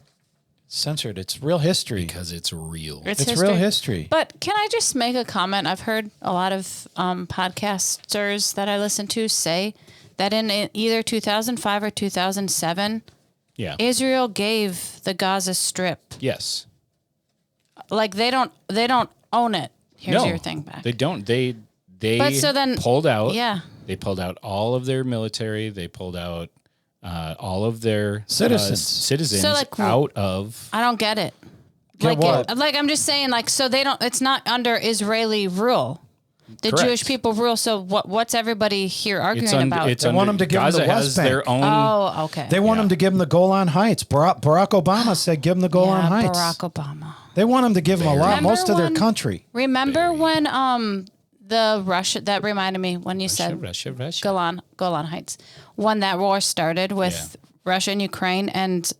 censored. It's real history. Because it's real. It's real history. But can I just make a comment? I've heard a lot of podcasters that I listen to say that in either 2005 or 2007, Israel gave the Gaza Strip. Yes. Like they don't own it. Here's your thing back. They don't. They but so then, pulled out. Yeah. They pulled out all of their military. They pulled out all of their citizens so like, out of. I don't get it. Get what? I'm just saying, like, so they don't. It's not under Israeli rule. The Correct. Jewish people rule. So what's everybody here arguing about? They want them to give Gaza them the has West Bank. their own. Oh, okay. They want them to give them the Golan Heights. Barack Obama said give them the Golan Heights. Barack Obama. They want them to give them a lot, most of their country. Remember when the Russia, that reminded me when you said Russia. Golan Heights, when that war started with Russia and Ukraine, and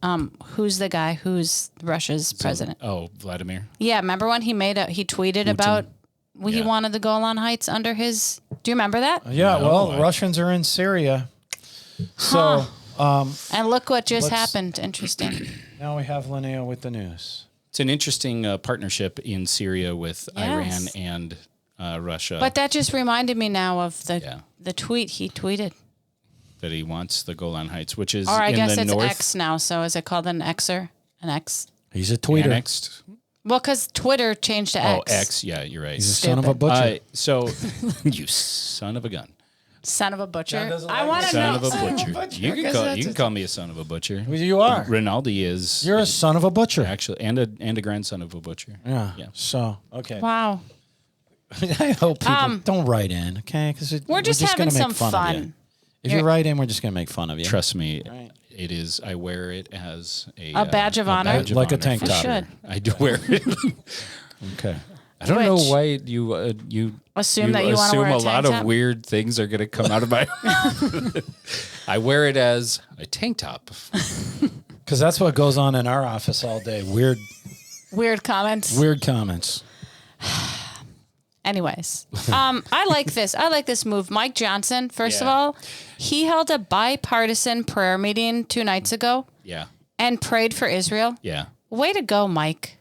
who's the guy who's Russia's president? Oh, Vladimir. Yeah, remember when he tweeted about he wanted the Golan Heights under his. Do you remember that? Yeah, Russians are in Syria. So, and look what just happened. Interesting. Now we have Lonaiah with the news. It's an interesting partnership in Syria with Iran and Russia. But that just reminded me now of the tweet he tweeted. That he wants the Golan Heights, which is or I in guess the it's north. X now. So is it called an Xer? An X? He's a tweeter. Annexed. Well, because Twitter changed to X. Oh, X. Yeah, you're right. He's a son of a butcher. So, you son of a gun. Son of a butcher. I want to Son know. of a butcher. You can call me a son of a butcher. Well, you are. Rinaldi is. You're a son of a butcher. Actually, and a grandson of a butcher. Yeah. So, okay. Wow. I hope people don't write in, okay? Because we're just having gonna make some fun. Of you. If you write in, we're just going to make fun of you. Trust me, it is. I wear it as a badge of honor. Like a tank top. Should. I do wear it. Okay. I don't know why you assume that you want to wear a tank lot top? of weird things are going to come out of my. I wear it as a tank top. Because that's what goes on in our office all day. Weird comments. Weird comments. Anyways, I like this. I like this move. Mike Johnson, first of all, he held a bipartisan prayer meeting 2 nights ago. Yeah. And prayed for Israel. Yeah. Way to go, Mike.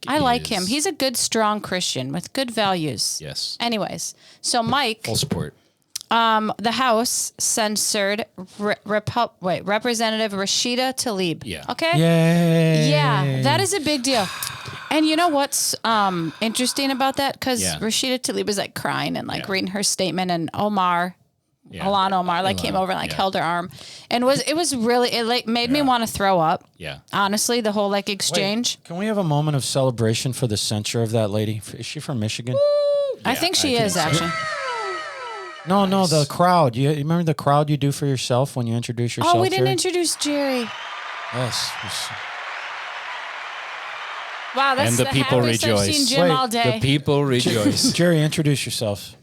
I like him. He's a good, strong Christian with good values. Yes. Anyways, so Mike. Full support. The House censored Representative Rashida Tlaib. Yeah. Okay? Yay. Yeah, that is a big deal. And you know what's interesting about that? Because Rashida Tlaib was like crying and like reading her statement, and Omar, came over and like held her arm, and it was really made me want to throw up. Yeah. Honestly, the whole like exchange. Wait, can we have a moment of celebration for the censure of that lady? Is she from Michigan? I think she is actually. No, the crowd. You remember the crowd you do for yourself when you introduce yourself? Oh, we didn't Jerry? introduce Jerry. Yes. Wow, that's And the people happiest I've rejoice. seen Jim all The day. people rejoice. Jerry, introduce yourself.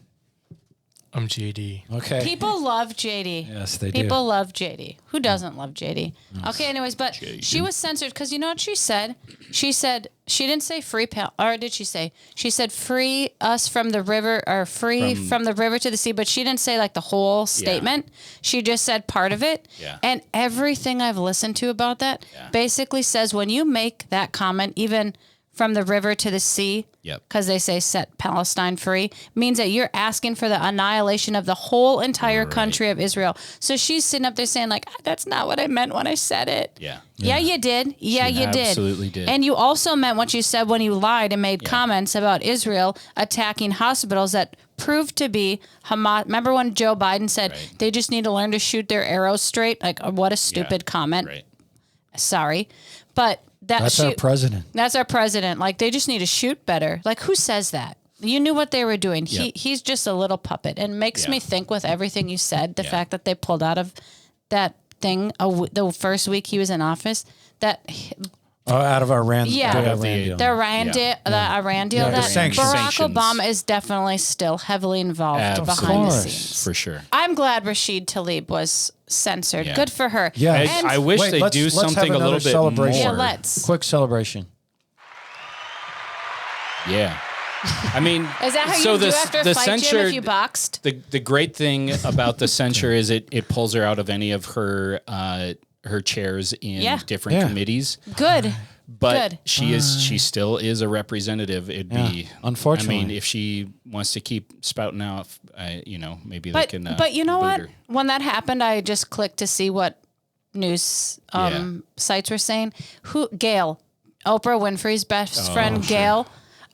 I'm JD. Okay. People love JD. Yes, they do. People love JD. Who doesn't love JD? Okay, anyways, but she was censored because you know what she said? She said she didn't say free or did she say? She said free us from the river or free from the river to the sea, but she didn't say like the whole statement. She just said part of it. Yeah. And everything I've listened to about that basically says when you make that comment, even from the river to the sea, because they say set Palestine free, means that you're asking for the annihilation of the whole entire country of Israel. So she's sitting up there saying like, that's not what I meant when I said it. Yeah. Yeah, you did. Yeah, you did. Absolutely did. And you also meant what you said when you lied and made comments about Israel attacking hospitals that proved to be Hamas. Remember when Joe Biden said they just need to learn to shoot their arrows straight? Like, what a stupid comment. Right. Sorry. But That's our president. That's our president. Like, they just need to shoot better. Like, who says that? You knew what they were doing. Yep. He's just a little puppet, and makes me think with everything you said, the fact that they pulled out of that thing the first week he was in office, that out of Iran. the Iran deal, that sanctions. Barack Obama is definitely still heavily involved behind the scenes. For sure. I'm glad Rashida Tlaib was censored. Yeah. Good for her. Yeah. I wish they do let's something have a little another bit celebration. more. Yeah, let's. Quick celebration. Yeah. I mean, Is that how you do after a fight, Jim, if you boxed? The great thing about the censure is it pulls her out of any of her chairs in different committees. Good. But she still is a representative. It'd be unfortunately. I mean, if she wants to keep spouting out, maybe But they can. but you know boot what? her. When that happened, I just clicked to see what news sites were saying. Gail, Oprah Winfrey's best friend, Gail.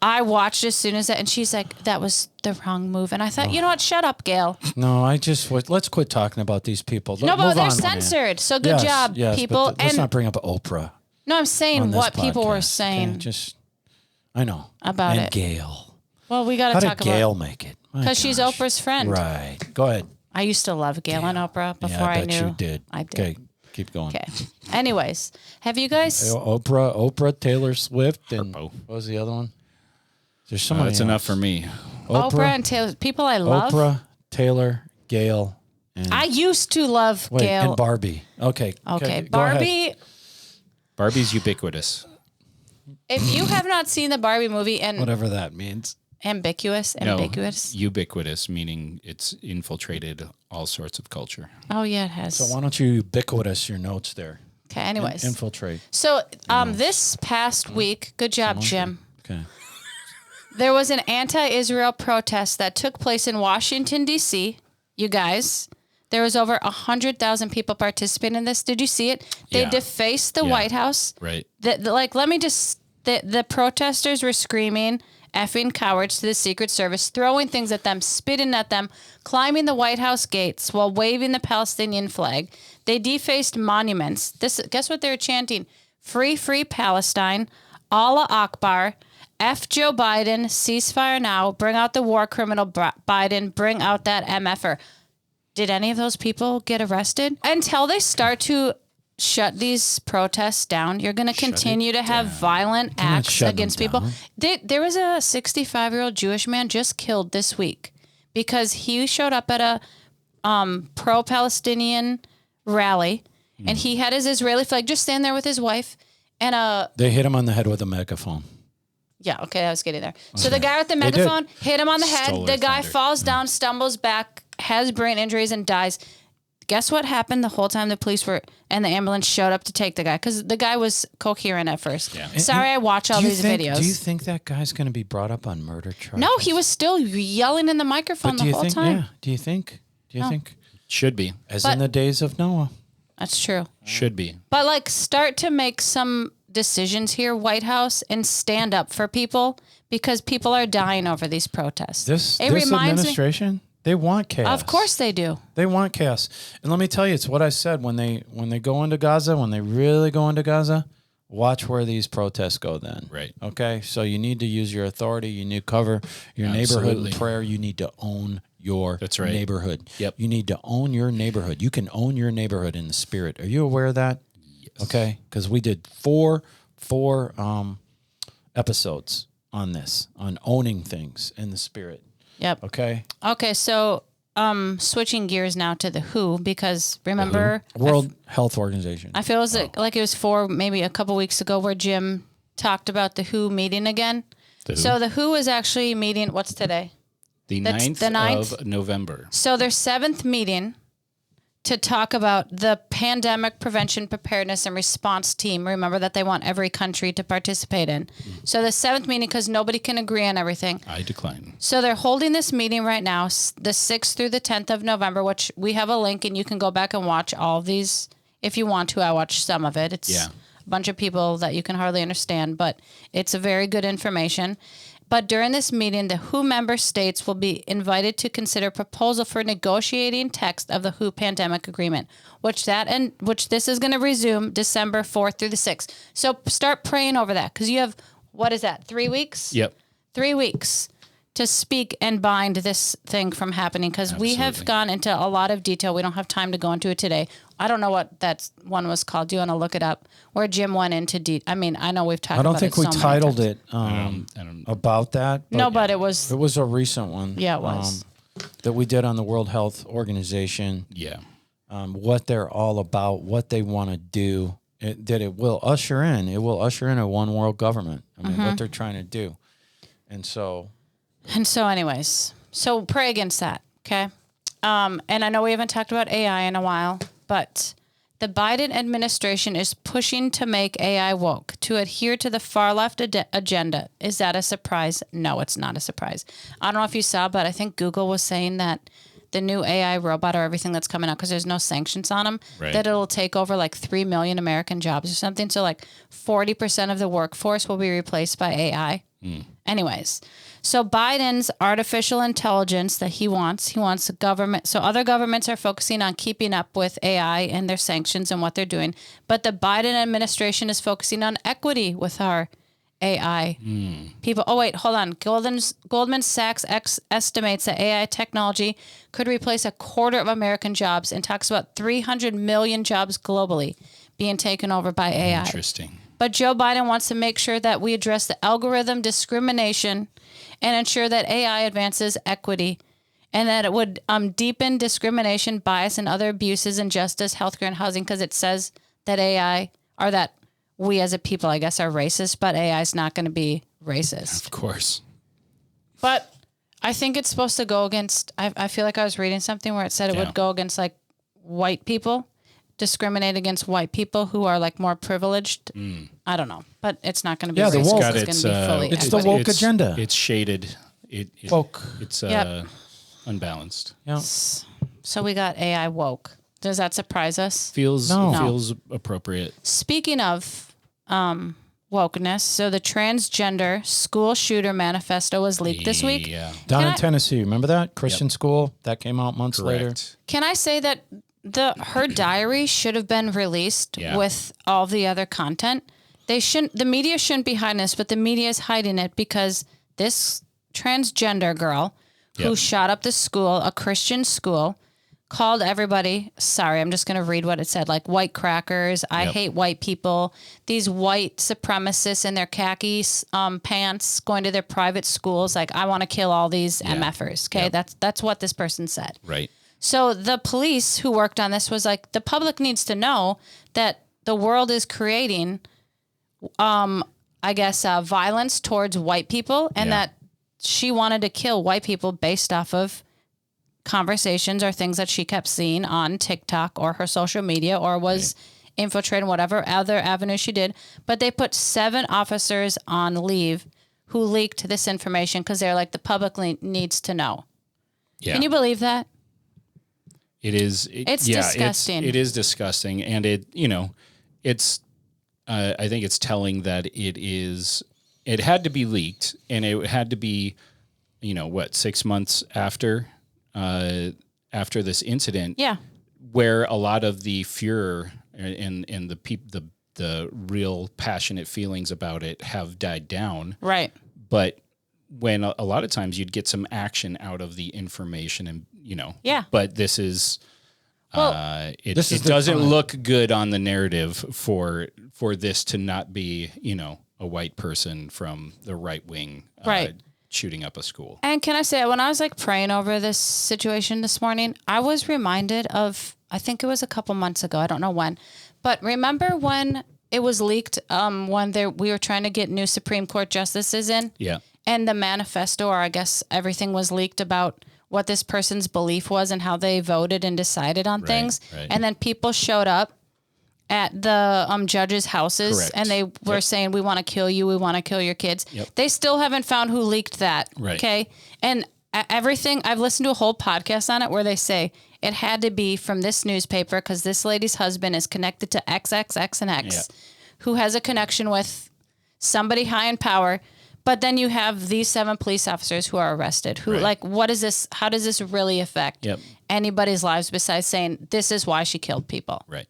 I watched as soon as that, and she's like, "That was the wrong move." And I thought, you know what? Shut up, Gail. No, let's quit talking about these people. No, but Move they're on, censored. So good job, people. But let's not bring up Oprah. No, I'm saying on this what people were podcast, saying okay? I know about and it. Gail. Well, we got How to did talk Gail about make it? because she's Oprah's friend. Right. Go ahead. I used to love Gail and Oprah before I bet knew. you did. I did. Okay, keep going. Okay. Anyways, have you guys? Oprah, Taylor Swift, and Harpo. what was the other one? There's so many. That's enough for me. Oprah and Taylor, people I love. Oprah, Taylor, Gail, and I used to love Gail. and Barbie. Okay. Okay, go ahead. Barbie. Barbie's ubiquitous. If you have not seen the Barbie movie and Whatever that means. ambiguous. No, ubiquitous, meaning it's infiltrated all sorts of culture. Oh yeah, it has. So why don't you ubiquitous your notes there? Okay. Anyways, Infiltrate. so this past week, good job, Jim. Okay. There was an anti-Israel protest that took place in Washington, D.C. You guys, there was over 100,000 people participating in this. Did you see it? They Yeah. defaced the White House. Right. The protesters were screaming, effing cowards to the Secret Service, throwing things at them, spitting at them, climbing the White House gates while waving the Palestinian flag. They defaced monuments. Guess what they were chanting? Free, free Palestine, Allah Akbar, F Joe Biden, ceasefire now, bring out the war criminal Biden, bring out that MFer. Did any of those people get arrested? Until they start to shut these protests down, you're going to continue to have violent acts against people. There was a 65-year-old Jewish man just killed this week because he showed up at a pro-Palestinian rally and he had his Israeli flag just stand there with his wife and They hit him on the head with a megaphone. Yeah, okay, I was getting there. So the guy with the megaphone hit him on the head. The guy falls down, stumbles back, has brain injuries, and dies. Guess what happened the whole time the police were and the ambulance showed up to take the guy? Because the guy was coherent at first. Yeah. Sorry, I watch all these videos. Do you think that guy's going to be brought up on murder charges? No, he was still yelling in the microphone the whole time. Yeah. Do you think? Should be. As in the days of Noah. That's true. Should be. But start to make some decisions here, White House, and stand up for people because people are dying over these protests. This administration, they want chaos. Of course they do. They want chaos. And let me tell you, it's what I said when they go into Gaza, when they really go into Gaza, watch where these protests go then. Right. Okay? So you need to use your authority, you need to cover your neighborhood in prayer, you need to own your neighborhood. Yep. You need to own your neighborhood. You can own your neighborhood in the spirit. Are you aware of that? Okay, because we did four episodes on this, on owning things in the spirit. Yep. Okay, so switching gears now to the WHO, because remember... World Health Organization. I feel like it was maybe a couple weeks ago where Jim talked about the WHO meeting again. So the WHO is actually meeting, what's today? The 9th of November. So their 7th meeting to talk about the pandemic prevention, preparedness, and response team. Remember that they want every country to participate in. So the 7th meeting, because nobody can agree on everything. I decline. So they're holding this meeting right now, the 6th through the 10th of November, which we have a link, and you can go back and watch all of these if you want to. I watched some of it. It's a bunch of people that you can hardly understand, but it's a very good information. But during this meeting, the WHO member states will be invited to consider a proposal for negotiating text of the WHO pandemic agreement, which this is going to resume December 4th through the 6th. So start praying over that because you have, 3 weeks? Yep. 3 weeks to speak and bind this thing from happening, because we have gone into a lot of detail. We don't have time to go into it today. I don't know what that one was called. Do you want to look it up? Where Jim went into I mean, I know we've talked about it. I don't think we titled it about that. No, but it was a recent one. Yeah, it was. That we did on the World Health Organization. Yeah. What they're all about, what they want to do, it will usher in a one world government. I mean, what they're trying to do. And so anyways, so pray against that. Okay. And I know we haven't talked about AI in a while, but the Biden administration is pushing to make AI woke, to adhere to the far left agenda. Is that a surprise? No, it's not a surprise. I don't know if you saw, but I think Google was saying that the new AI robot or everything that's coming out, because there's no sanctions on them, that it'll take over like 3 million American jobs or something. So like 40% of the workforce will be replaced by AI. Anyways, so Biden's artificial intelligence that he wants the government. So other governments are focusing on keeping up with AI and their sanctions and what they're doing. But the Biden administration is focusing on equity with our AI people. Oh, wait, hold on. Goldman Sachs estimates that AI technology could replace a quarter of American jobs and talks about 300 million jobs globally being taken over by AI. Interesting. But Joe Biden wants to make sure that we address the algorithm discrimination and ensure that AI advances equity, and that it would deepen discrimination, bias, and other abuses in justice, healthcare, and housing, because it says that AI, or that we as a people, I guess, are racist, but AI is not going to be racist. Of course. But I think it's supposed to go against, I feel like I was reading something where it said it would go against like white people, discriminate against white people who are like more privileged. I don't know, but it's not going to be racist. The woke. It's going to be fully it's the woke agenda. It's shaded. Woke. It's unbalanced. Yeah. So we got AI woke. Does that surprise us? Feels appropriate. Speaking of wokeness, so the Transgender school shooter manifesto was leaked this week. Yeah. Down in Tennessee, remember that? Christian school? That came out months later. Can I say that her diary should have been released with all the other content? The media shouldn't be hiding this, but the media is hiding it because this transgender girl who shot up the school, a Christian school, called everybody, sorry, I'm just going to read what it said, like white crackers, I hate white people, these white supremacists in their khaki pants going to their private schools, like I want to kill all these MFers, okay? That's what this person said. Right. So the police who worked on this was like, the public needs to know that the world is creating, I guess, violence towards white people, and that she wanted to kill white people based off of conversations or things that she kept seeing on TikTok or her social media, or was infiltrating whatever other avenue she did. But they put 7 officers on leave who leaked this information because they're like, the public needs to know. Yeah. Can you believe that? It is. It's disgusting. It is disgusting. And it's, I think it's telling that it had to be leaked, and it had to be, 6 months after this incident, where a lot of the furor and the real passionate feelings about it have died down. Right. But when a lot of times you'd get some action out of the information, and but this is, it doesn't look good on the narrative for this to not be, a white person from the right wing, shooting up a school. And can I say, when I was like praying over this situation this morning, I was reminded of, I think it was a couple months ago, I don't know when, but remember when it was leaked, when we were trying to get new Supreme Court justices in? Yeah. And the manifesto, or I guess everything was leaked about what this person's belief was and how they voted and decided on things. Right. And then people showed up at the judges' houses, and they were saying, we want to kill you, we want to kill your kids. Yep. They still haven't found who leaked that. Right. Okay. And everything, I've listened to a whole podcast on it where they say it had to be from this newspaper because this lady's husband is connected to XXX and X, who has a connection with somebody high in power. But then you have these 7 police officers who are arrested, who like, what is this? How does this really affect anybody's lives besides saying this is why she killed people? Right.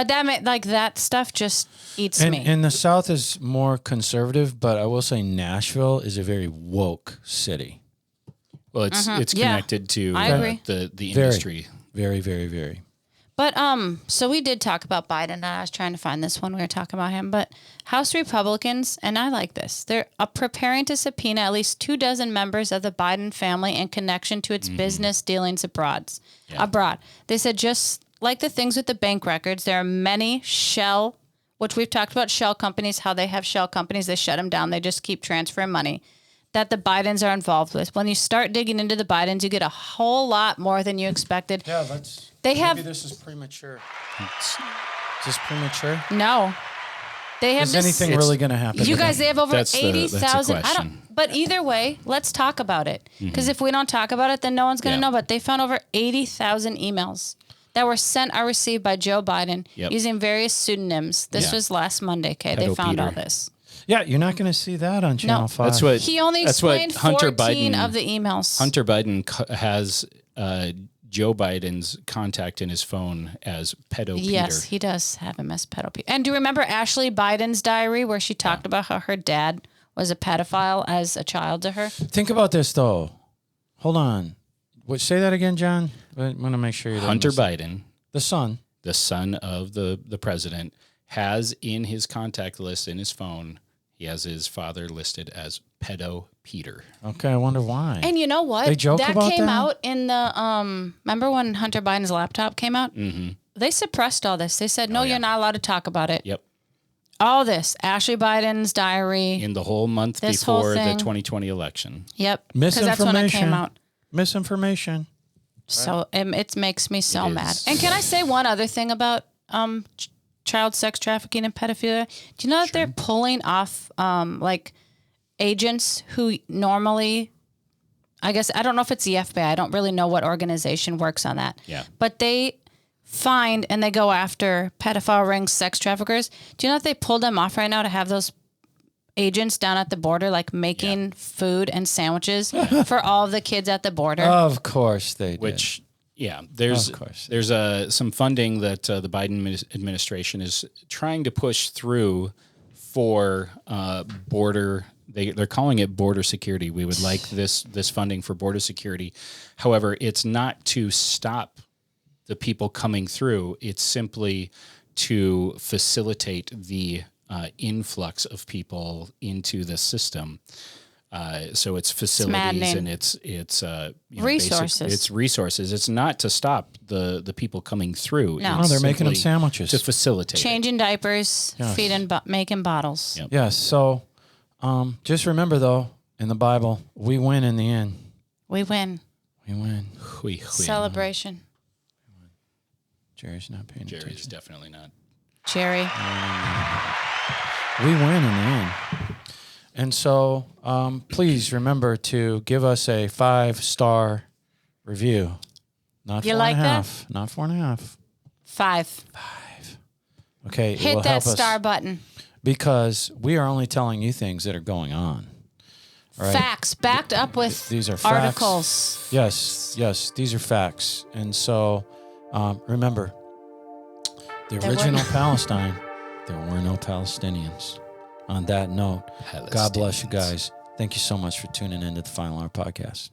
But that stuff just eats me. And the South is more conservative, but I will say Nashville is a very woke city. Well, it's connected to I agree. the industry. Very, very, very. But so we did talk about Biden, and I was trying to find this when we were talking about him. But House Republicans, and I like this, they're preparing to subpoena at least 24 members of the Biden family in connection to its business dealings abroad. They said just like the things with the bank records, there are many shell, which we've talked about shell companies, how they have shell companies, they shut them down, they just keep transferring money, that the Bidens are involved with. When you start digging into the Bidens, you get a whole lot more than you expected. Yeah, maybe this is premature. Is this premature? No. They have Is anything really going to happen? You guys, they have over That's 80,000. But either way, let's talk about it. Because if we don't talk about it, then no one's going to know. But they found over 80,000 emails that were sent or received by Joe Biden using various pseudonyms. This was last Monday, okay? They found all this. Yeah, you're not going to see that on Channel 5. That's what he only explained 14 of the emails. Hunter Biden has Joe Biden's contact in his phone as Pedo Peter. Yes, he does have him as Pedo Peter. And do you remember Ashley Biden's diary where she talked about how her dad was a pedophile as a child to her? Think about this, though. Hold on. Say that again, John. I want to make sure you Hunter Biden, the son of the president, has in his contact list in his phone, he has his father listed as Pedo Peter. Okay, I wonder why. And you know what? They joke that about came that? out in the remember when Hunter Biden's laptop came out? Mm-hmm. They suppressed all this. They said, no, you're not allowed to talk about it. Yep. All this. Ashley Biden's diary. In the whole month before the 2020 election. Yep. Because that's when it came out. Misinformation. So it makes me so mad. And can I say one other thing about child sex trafficking and pedophilia? Do you know that they're pulling off like agents who normally, I guess, I don't know if it's the FBI. I don't really know what organization works on that. Yeah. But they find and they go after pedophile rings, sex traffickers. Do you know that they pulled them off right now to have those agents down at the border, like making food and sandwiches for all the kids at the border? Of course they did. Which, there's some funding that the Biden administration is trying to push through for border. They're calling it border security. We would like this funding for border security. However, it's not to stop the people coming through. It's simply to facilitate the influx of people into the system. So it's facilities and it's resources. It's resources. It's not to stop the people coming through. No, they're making them sandwiches to facilitate. Changing diapers, feeding, making bottles. Yep. Yes. So just remember, though, in the Bible, we win in the end. We win. We win. Celebration. Jerry's not paying attention. Jerry's definitely not. Jerry. We win in the end. And so please remember to give us a 5-star review. Not You 4.5. like that? Not 4.5. 5. Okay. it will Hit that help us star button. because we are only telling you things that are going on. Right? Facts backed up with These are facts. articles. Yes, these are facts. And so remember, the original Palestine, there were no Palestinians. On that note, God bless you guys. Thank you so much for tuning in to the Final Hour Podcast.